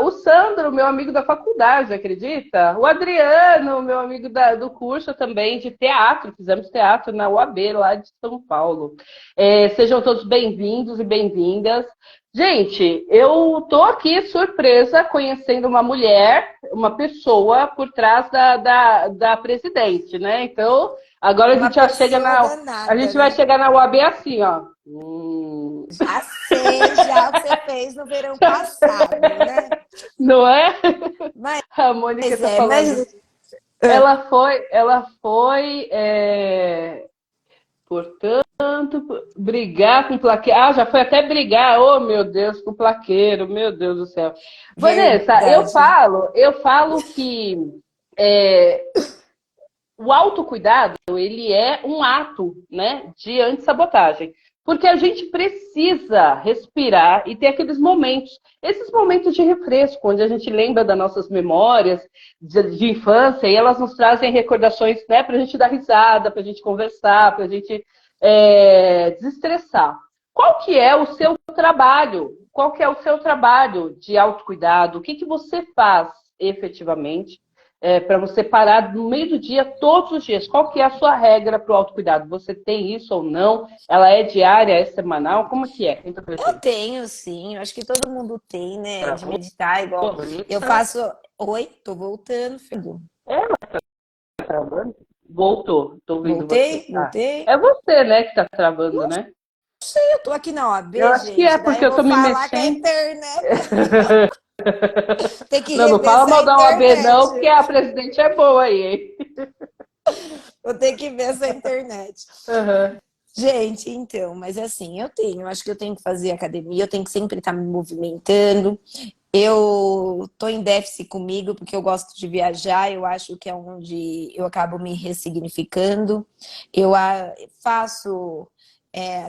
O Sandro, meu amigo da faculdade, acredita? O Adriano, meu amigo do curso também de teatro. Fizemos teatro na UAB, lá de São Paulo. Sejam todos bem-vindos e bem-vindas. Gente, eu tô aqui surpresa conhecendo uma mulher, uma pessoa por trás da presidente, né? Então, agora a uma gente já chega pessoa na. A danada, gente vai né? chegar na UAB assim, ó. Já sei, já o que você fez no verão passado, né? Não é? Mas A Mônica tá falando. mas é, Ela foi, portanto, brigar com plaqueiro. Ah, já foi até brigar, oh meu Deus, com plaqueiro, meu Deus do céu. Vanessa, verdade. eu falo que é, o autocuidado, ele é um ato, né, de antissabotagem. Porque a gente precisa respirar e ter aqueles momentos, esses momentos de refresco, onde a gente lembra das nossas memórias de infância e elas nos trazem recordações, né, para a gente dar risada, para a gente conversar, para a gente desestressar. Qual que é o seu trabalho? Qual que é o seu trabalho de autocuidado? O que, que você faz efetivamente para você parar no meio do dia, todos os dias? Qual que é a sua regra para o autocuidado? Você tem isso ou não? Ela é diária, é semanal? Como que é? Conta pra Eu gente. tenho, sim. Eu acho que todo mundo tem, né? De Travou? meditar, igual eu Vanessa? faço. Oi, tô voltando, filho. Ela tá travando? Voltou, tô ouvindo você. Voltei, Ah, voltei. é você, né, que tá travando, Não né? sei, eu tô aqui na Eu OAB, acho que é gente. Daí porque eu eu vou tô me falar que a mexendo. internet. Tem que Não, não rever fala essa mal da OAB, não, porque internet. a presidente é boa aí, hein? Vou ter que ver essa internet. Uhum. Gente, então, mas assim, eu acho que eu tenho que fazer academia, eu tenho que sempre estar me movimentando. Eu tô em déficit comigo porque eu gosto de viajar, eu acho que é onde eu acabo me ressignificando. Faço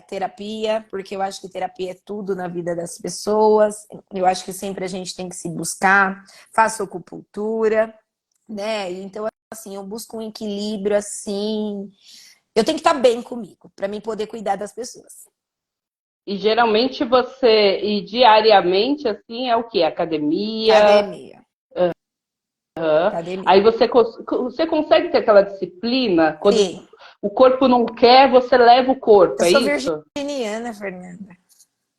terapia, porque eu acho que terapia é tudo na vida das pessoas. Eu acho que sempre a gente tem que se buscar. Faço acupuntura, né? Então, assim, eu busco um equilíbrio assim. Eu tenho que estar bem comigo para mim poder cuidar das pessoas. E geralmente você, e diariamente, assim, é o quê? Academia. Academia, Aí academia. você consegue ter aquela disciplina, quando Sim, o corpo não quer, você leva o corpo, eu é sou isso? virginiana, Fernanda.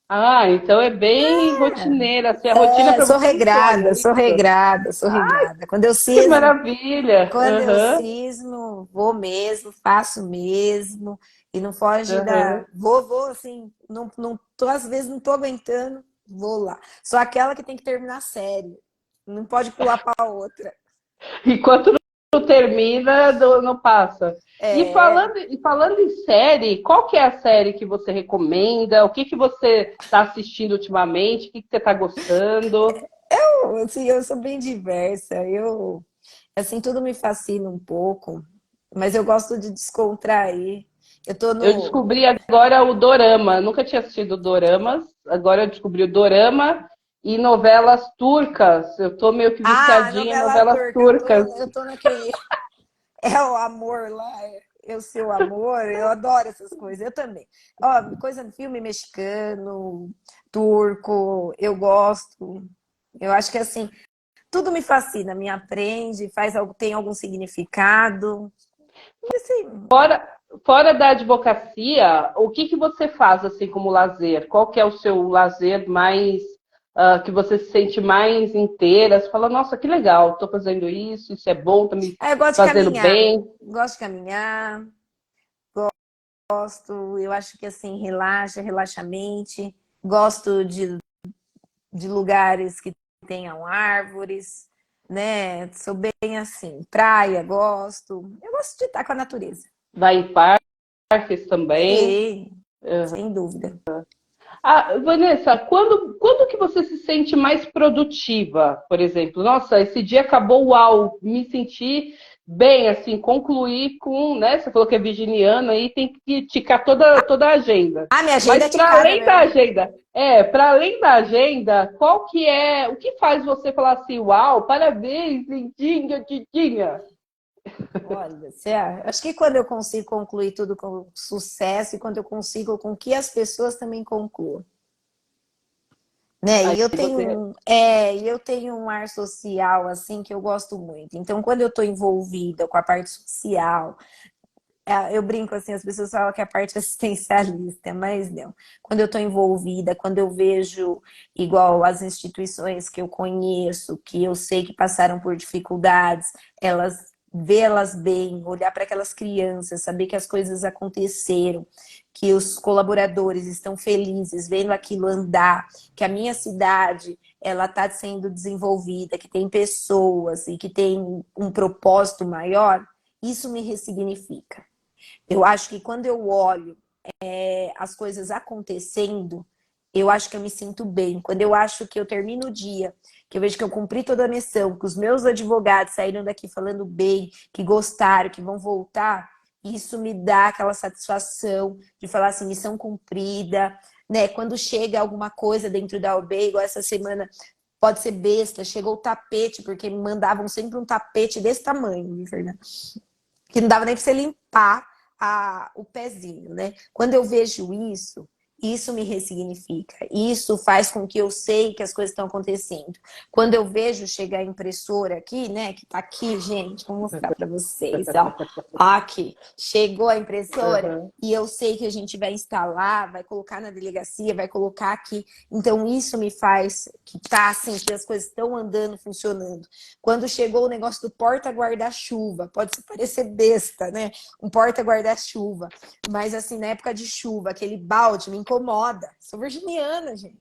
Ah, então é bem rotineira, assim, a rotina para Sou você é um sonho, regrada, é sou isso? regrada, sou regrada. Que maravilha! Quando eu Aham, cismo, vou mesmo, faço mesmo, e não foge da. aham. Vou assim, não tô, às vezes não tô aguentando, vou lá. Sou aquela que tem que terminar a série, não pode pular para outra. Enquanto não termina, não passa. É, E falando em série, qual que é a série que você recomenda? O que, que você está assistindo ultimamente? O que, que você está gostando? assim, eu sou bem diversa, assim, tudo me fascina um pouco, mas eu gosto de descontrair. Eu tô Eu no. descobri agora o Dorama. Nunca tinha assistido Doramas. Agora eu descobri o Dorama e novelas turcas. Eu tô meio que Ah, viciadinha em novela novelas turca, turcas. eu tô naquele. É o amor lá, é o seu amor, eu adoro essas coisas, eu também. Ó, coisa de filme mexicano, turco, eu gosto. Eu acho que assim, tudo me fascina, me aprende, faz algo, tem algum significado. Assim, Fora da advocacia, o que você faz assim como lazer? Qual que é o seu lazer mais que você se sente mais inteira? Você fala, nossa, que legal, estou fazendo isso é bom, está me eu gosto de fazendo caminhar. bem. Gosto de caminhar, gosto, eu acho que assim, relaxa a mente. Gosto de lugares que tenham árvores, né? Sou bem assim, praia, gosto. Eu gosto de estar com a natureza. Vai em parques também. Sim, sem dúvida. Ah, Vanessa, quando que você se sente mais produtiva, por exemplo? Nossa, esse dia acabou, uau, me senti bem, assim, concluir com, né? Você falou que é virginiana e tem que ticar toda a agenda. Ah, minha agenda Mas é para ticada além da mesmo. agenda, para além da agenda, o que faz você falar assim, uau, parabéns, lindinha, Didinha? Olha, acho que quando eu consigo concluir tudo com sucesso e quando eu consigo com que as pessoas também concluam. Né? Aí você. E eu tenho um ar social assim que eu gosto muito. Então, quando eu estou envolvida com a parte social, eu brinco assim, as pessoas falam que é a parte assistencialista, mas não. Quando eu estou envolvida, quando eu vejo igual as instituições que eu conheço, que eu sei que passaram por dificuldades, elas vê-las bem, olhar para aquelas crianças, saber que as coisas aconteceram, que os colaboradores estão felizes vendo aquilo andar, que a minha cidade ela está sendo desenvolvida, que tem pessoas e que tem um propósito maior, isso me ressignifica. Eu acho que quando eu olho as coisas acontecendo, eu acho que eu me sinto bem. Quando eu acho que eu termino o dia, que eu vejo que eu cumpri toda a missão, que os meus advogados saíram daqui falando bem, que gostaram, que vão voltar, isso me dá aquela satisfação de falar assim, missão cumprida, né? Quando chega alguma coisa dentro da OB, igual essa semana, pode ser besta, chegou o tapete, porque me mandavam sempre um tapete desse tamanho, viu, Fernanda? Que não dava nem para você limpar o pezinho, né? Quando eu vejo isso me ressignifica. Isso faz com que eu sei que as coisas estão acontecendo. Quando eu vejo chegar a impressora aqui, né? Que tá aqui, gente, vou mostrar para vocês, ó. Aqui, chegou a impressora Uhum. e eu sei que a gente vai instalar, vai colocar na delegacia, vai colocar aqui. Então isso me faz que tá assim, que as coisas estão andando, funcionando. Quando chegou o negócio do porta-guarda-chuva, pode parecer besta, né? Um porta-guarda-chuva. Mas assim, na época de chuva, aquele balde me incomoda. Sou virginiana, gente.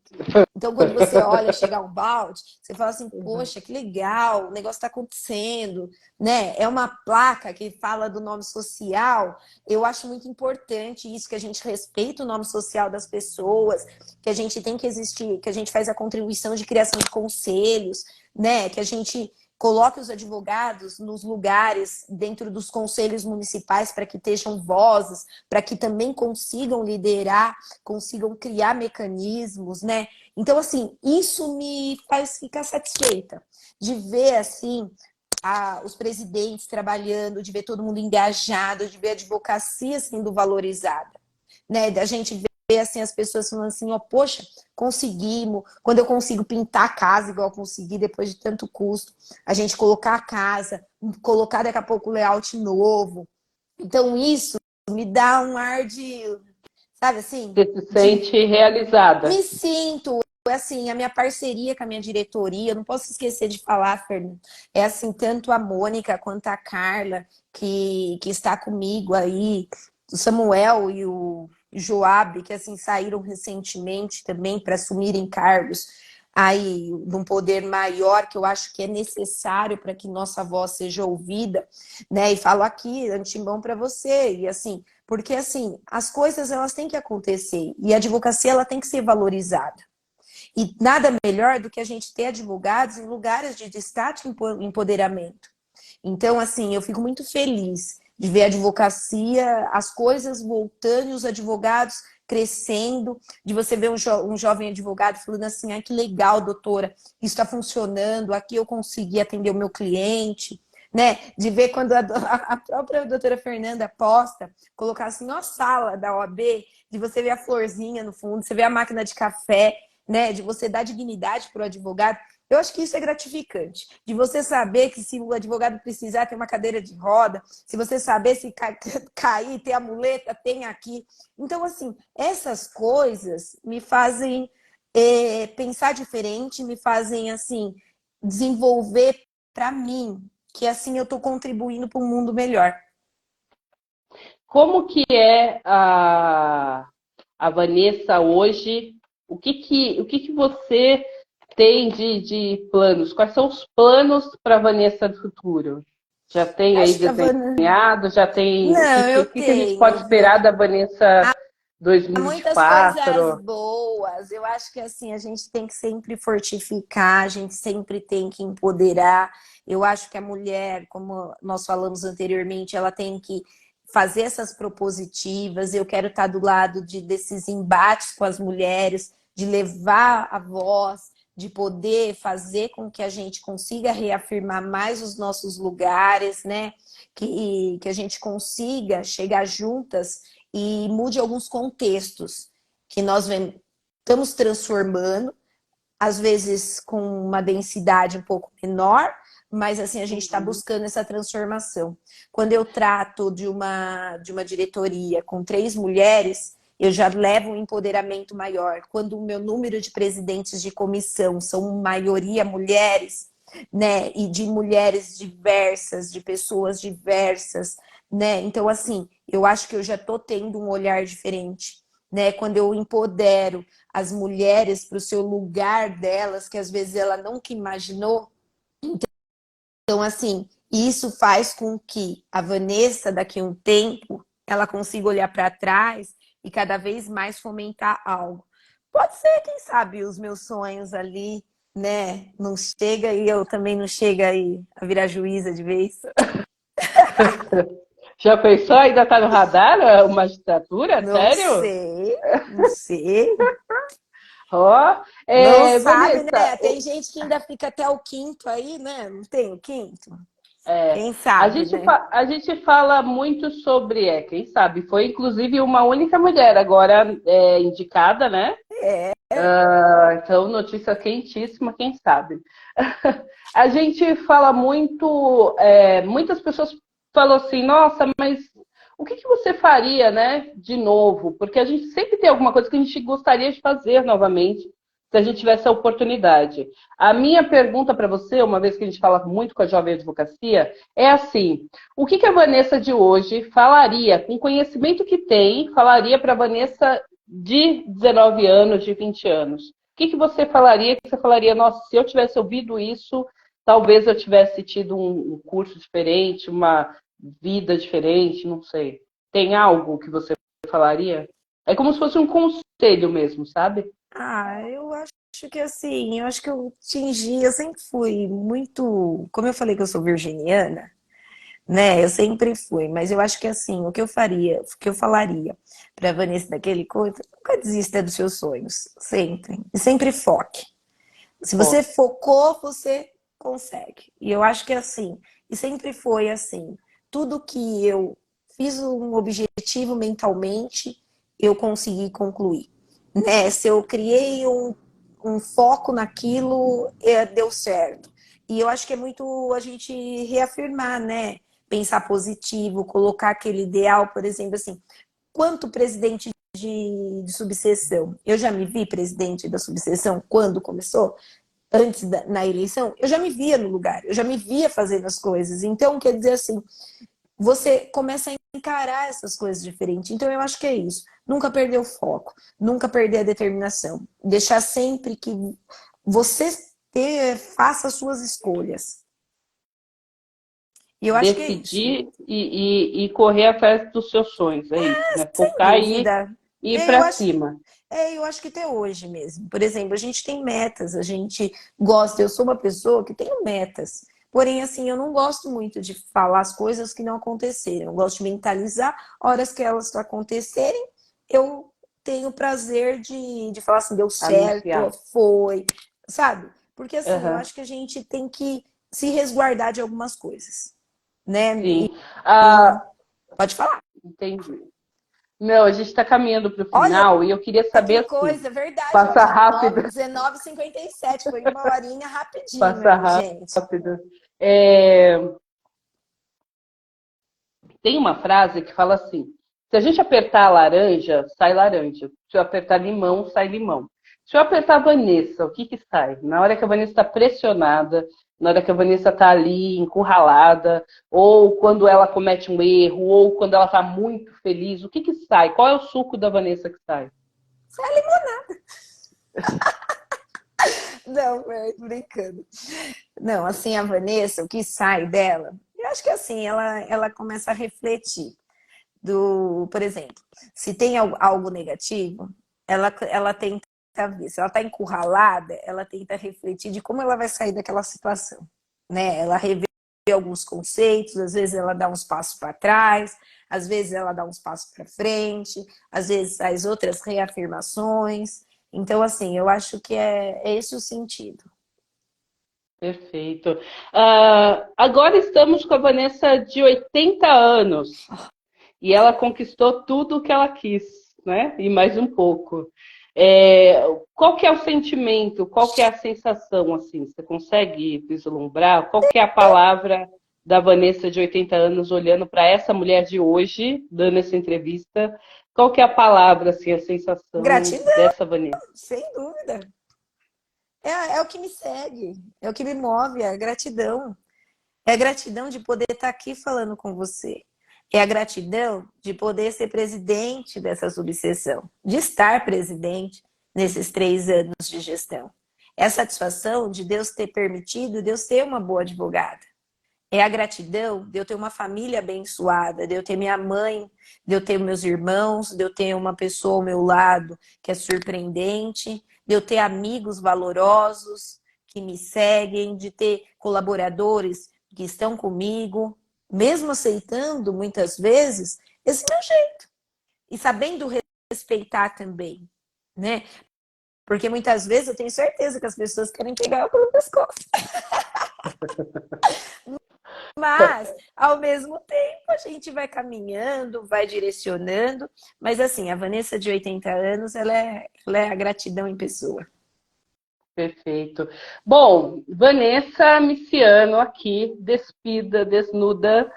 Então, quando você olha chegar um balde, você fala assim, poxa, que legal, o negócio está acontecendo, né? É uma placa que fala do nome social. Eu acho muito importante isso, que a gente respeita o nome social das pessoas, que a gente tem que existir, que a gente faz a contribuição de criação de conselhos, né? Que a gente coloque os advogados nos lugares dentro dos conselhos municipais para que estejam vozes, para que também consigam liderar, consigam criar mecanismos, né? Então, assim, isso me faz ficar satisfeita de ver, assim, os presidentes trabalhando, de ver todo mundo engajado, de ver a advocacia sendo valorizada, né? Da gente ver assim, as pessoas falando assim, ó, poxa, conseguimos. Quando eu consigo pintar a casa igual eu consegui depois de tanto custo, a gente colocar a casa, colocar daqui a pouco o layout novo. Então isso me dá um ar de, sabe assim, Você se de sente realizada. me sinto assim, a minha parceria com a minha diretoria, não posso esquecer de falar, Fernando, é assim, tanto a Mônica quanto a Carla, que está comigo aí, o Samuel e o Joab, que assim saíram recentemente também para assumirem cargos aí de um poder maior, que eu acho que é necessário para que nossa voz seja ouvida, né? E falo aqui, antemão para você, e assim, porque assim, as coisas elas têm que acontecer e a advocacia ela tem que ser valorizada. E nada melhor do que a gente ter advogados em lugares de destaque e empoderamento. Então, assim, eu fico muito feliz de ver a advocacia, as coisas voltando e os advogados crescendo, de você ver um jovem advogado falando assim, ah, que legal, doutora, isso está funcionando, aqui eu consegui atender o meu cliente, né? De ver quando a própria doutora Fernanda posta, colocar assim, ó, sala da OAB, de você ver a florzinha no fundo, você ver a máquina de café, né? De você dar dignidade para o advogado. Eu acho que isso é gratificante, de você saber que se o advogado precisar ter uma cadeira de roda, se você saber se cair, ter a muleta, tem aqui. Então, assim, essas coisas me fazem pensar diferente, me fazem, assim, desenvolver para mim, que assim eu estou contribuindo para um mundo melhor. Como que é a Vanessa hoje? O que que você tem de planos? Quais são os planos para a Vanessa do futuro? Já tem aí Acho que a Vanessa... desenhado? Já tem. O que, Não, que, eu o que que a gente pode tenho, esperar viu? da Vanessa Há muitas coisas 2024? boas. Eu acho que assim, a gente tem que sempre fortificar, a gente sempre tem que empoderar. Eu acho que a mulher, como nós falamos anteriormente, ela tem que fazer essas propositivas. Eu quero estar do lado desses embates com as mulheres, de levar a voz, de poder fazer com que a gente consiga reafirmar mais os nossos lugares, né? Que a gente consiga chegar juntas e mude alguns contextos que nós estamos transformando, às vezes com uma densidade um pouco menor, mas assim a gente está Uhum. buscando essa transformação. Quando eu trato de uma diretoria com 3 mulheres, eu já levo um empoderamento maior. Quando o meu número de presidentes de comissão são maioria mulheres, né, e de mulheres diversas, de pessoas diversas, né? Então assim, eu acho que eu já estou tendo um olhar diferente, né? Quando eu empodero as mulheres para o seu lugar delas, que às vezes ela nunca imaginou. Então, assim, isso faz com que a Vanessa, daqui a um tempo, ela consiga olhar para trás e cada vez mais fomentar algo. Pode ser, quem sabe, os meus sonhos ali, né? Não chega e eu também não chega aí a virar juíza de vez. Já pensou? Ainda está no radar a magistratura? Não Sério? sei, não sei. Ó, Não sabe, Vanessa, né? Tem gente que ainda fica até o quinto aí, né? Não tem o quinto? É, Quem a sabe, gente, né? a gente fala muito sobre, quem sabe, foi inclusive uma única mulher agora indicada, né? É, Então, notícia quentíssima, quem sabe. A gente fala muito, muitas pessoas falam assim, nossa, mas o que que você faria, né, de novo? Porque a gente sempre tem alguma coisa que a gente gostaria de fazer novamente, se a gente tivesse a oportunidade. A minha pergunta para você, uma vez que a gente fala muito com a Jovem Advocacia, é assim: o que que a Vanessa de hoje falaria, com o conhecimento que tem, falaria para a Vanessa de 19 anos, de 20 anos? O que que você falaria? Que você falaria, nossa, se eu tivesse ouvido isso, talvez eu tivesse tido um curso diferente, uma vida diferente, não sei. Tem algo que você falaria? É como se fosse um conselho mesmo, sabe? eu acho que assim, eu acho que eu atingi, eu sempre fui muito, como eu falei que eu sou virginiana, né? Eu sempre fui, mas eu acho que assim, o que eu faria, o que eu falaria para Vanessa daquele coisa, nunca desista dos seus sonhos, sempre. E sempre foque. Se você Foque. focou, você consegue. E eu acho que é assim, e sempre foi assim. Tudo que eu fiz um objetivo mentalmente, eu consegui concluir. Né? Se eu criei um foco naquilo, deu certo. E eu acho que é muito a gente reafirmar, né? Pensar positivo, colocar aquele ideal, por exemplo, assim, quanto presidente de subseção? Eu já me vi presidente da subseção quando começou? Antes na eleição, eu já me via no lugar, eu já me via fazendo as coisas. Então, quer dizer assim, você começa a encarar essas coisas diferentes. Então, eu acho que é isso. Nunca perder o foco, nunca perder a determinação. Deixar sempre que você faça as suas escolhas. E eu acho que é isso. Decidir e correr atrás dos seus sonhos, é isso, né? Sem Focar dúvida. e ir Eu para acho, cima. eu acho que até hoje mesmo. Por exemplo, a gente tem metas, a gente gosta. Eu sou uma pessoa que tem metas. Porém, assim, eu não gosto muito de falar as coisas que não aconteceram. Eu gosto de mentalizar. Horas que elas acontecerem, eu tenho prazer de falar assim, deu certo, Anunciar. foi, sabe? Porque assim, eu Uhum. acho que a gente tem que se resguardar de algumas coisas, né? Sim. E Ah, pode falar. entendi. Não, a gente está caminhando para o Olha final e eu queria saber que assim, coisa, verdade, passa ó, rápido, 19h57, foi uma horinha rapidinho passa aí, gente. rápido. É, tem uma frase que fala assim: se a gente apertar a laranja, sai laranja. Se eu apertar limão, sai limão. Se eu apertar a Vanessa, o que que sai? Na hora que a Vanessa está pressionada, na hora que a Vanessa está ali encurralada, ou quando ela comete um erro, ou quando ela está muito feliz, o que que sai? Qual é o suco da Vanessa que sai? Sai limonada. Não, brincando. Não, assim, a Vanessa, o que sai dela, eu acho que assim, ela começa a refletir por exemplo, se tem algo negativo, ela tenta ver. Se ela está encurralada, ela tenta refletir de como ela vai sair daquela situação, né? Ela revê alguns conceitos, às vezes ela dá uns passos para trás, às vezes ela dá uns passos para frente, às vezes faz outras reafirmações. Então, assim, eu acho que é esse o sentido. Perfeito. Agora estamos com a Vanessa de 80 anos. E ela conquistou tudo o que ela quis, né? E mais um pouco. Qual que é o sentimento? Qual que é a sensação, assim? Você consegue vislumbrar? Qual que é a palavra da Vanessa de 80 anos olhando para essa mulher de hoje, dando essa entrevista? Qual que é a palavra, assim, a sensação Gratidão, dessa Vanessa? sem dúvida. É o que me segue, é o que me move, é a gratidão. É a gratidão de poder estar aqui falando com você. É a gratidão de poder ser presidente dessa subseção, de estar presidente nesses 3 anos de gestão. É a satisfação de Deus ter permitido, Deus ter uma boa advogada. É a gratidão de eu ter uma família abençoada, de eu ter minha mãe, de eu ter meus irmãos, de eu ter uma pessoa ao meu lado que é surpreendente, de eu ter amigos valorosos que me seguem, de ter colaboradores que estão comigo, mesmo aceitando muitas vezes esse meu jeito e sabendo respeitar também, né? Porque muitas vezes eu tenho certeza que as pessoas querem pegar eu pelo pescoço. Mas, ao mesmo tempo, a gente vai caminhando, vai direcionando. Mas, assim, a Vanessa de 80 anos, ela é a gratidão em pessoa. Perfeito. Bom, Vanessa Miciano aqui, despida, desnuda.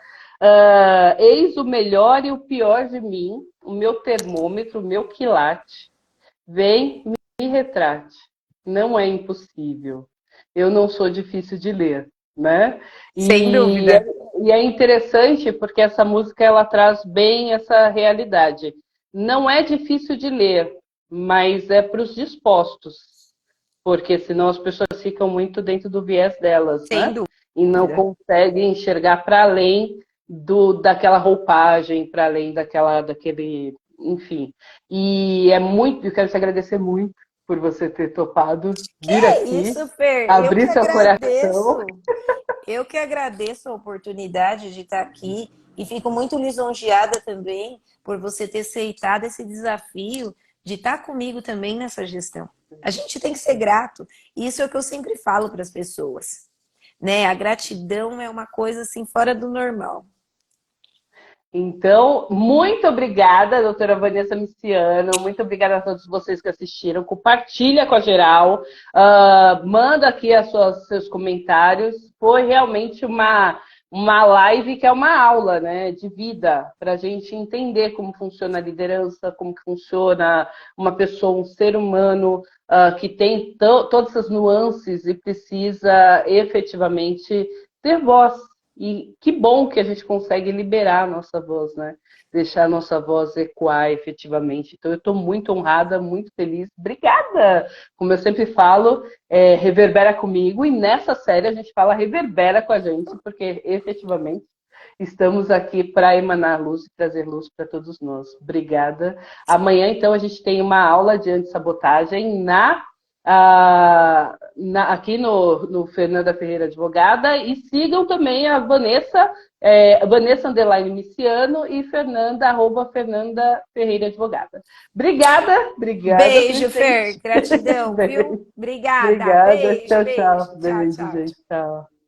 Eis o melhor e o pior de mim, o meu termômetro, o meu quilate. Vem, me retrate. Não é impossível. Eu não sou difícil de ler, né? Sem E é, dúvida. e é interessante porque essa música ela traz bem essa realidade. Não é difícil de ler, mas é para os dispostos, porque senão as pessoas ficam muito dentro do viés delas, Sem né? E não dúvida. conseguem enxergar para além daquela roupagem, para além daquele, enfim. E é muito, eu quero te agradecer muito por você ter topado vir É aqui, isso, Fer. Eu que abrir seu coração. agradeço. Eu que agradeço a oportunidade de estar aqui e fico muito lisonjeada também por você ter aceitado esse desafio de estar comigo também nessa gestão. A gente tem que ser grato. E isso é o que eu sempre falo para as pessoas, né? A gratidão é uma coisa assim fora do normal. Então, muito obrigada, doutora Vanessa Miciano. Muito obrigada a todos vocês que assistiram. Compartilha com a geral. Manda aqui seus comentários. Foi realmente uma live que é uma aula, né, de vida, para a gente entender como funciona a liderança, como que funciona uma pessoa, um ser humano que tem todas essas nuances e precisa efetivamente ter voz. E que bom que a gente consegue liberar a nossa voz, né? Deixar a nossa voz ecoar efetivamente. Então, eu estou muito honrada, muito feliz. Obrigada! Como eu sempre falo, reverbera comigo. E nessa série a gente fala reverbera com a gente, porque efetivamente estamos aqui para emanar luz e trazer luz para todos nós. Obrigada. Amanhã, então, a gente tem uma aula de antissabotagem aqui no Fernanda Ferreira Advogada, e sigam também a Vanessa, Vanessa Underline Miciano e Fernanda Ferreira Advogada. Obrigada, Beijo, Fer. presente. Gratidão, viu? Obrigada. Obrigada, Beijo, tchau, beijo. tchau. Tchau, Beijo, tchau. gente, tchau.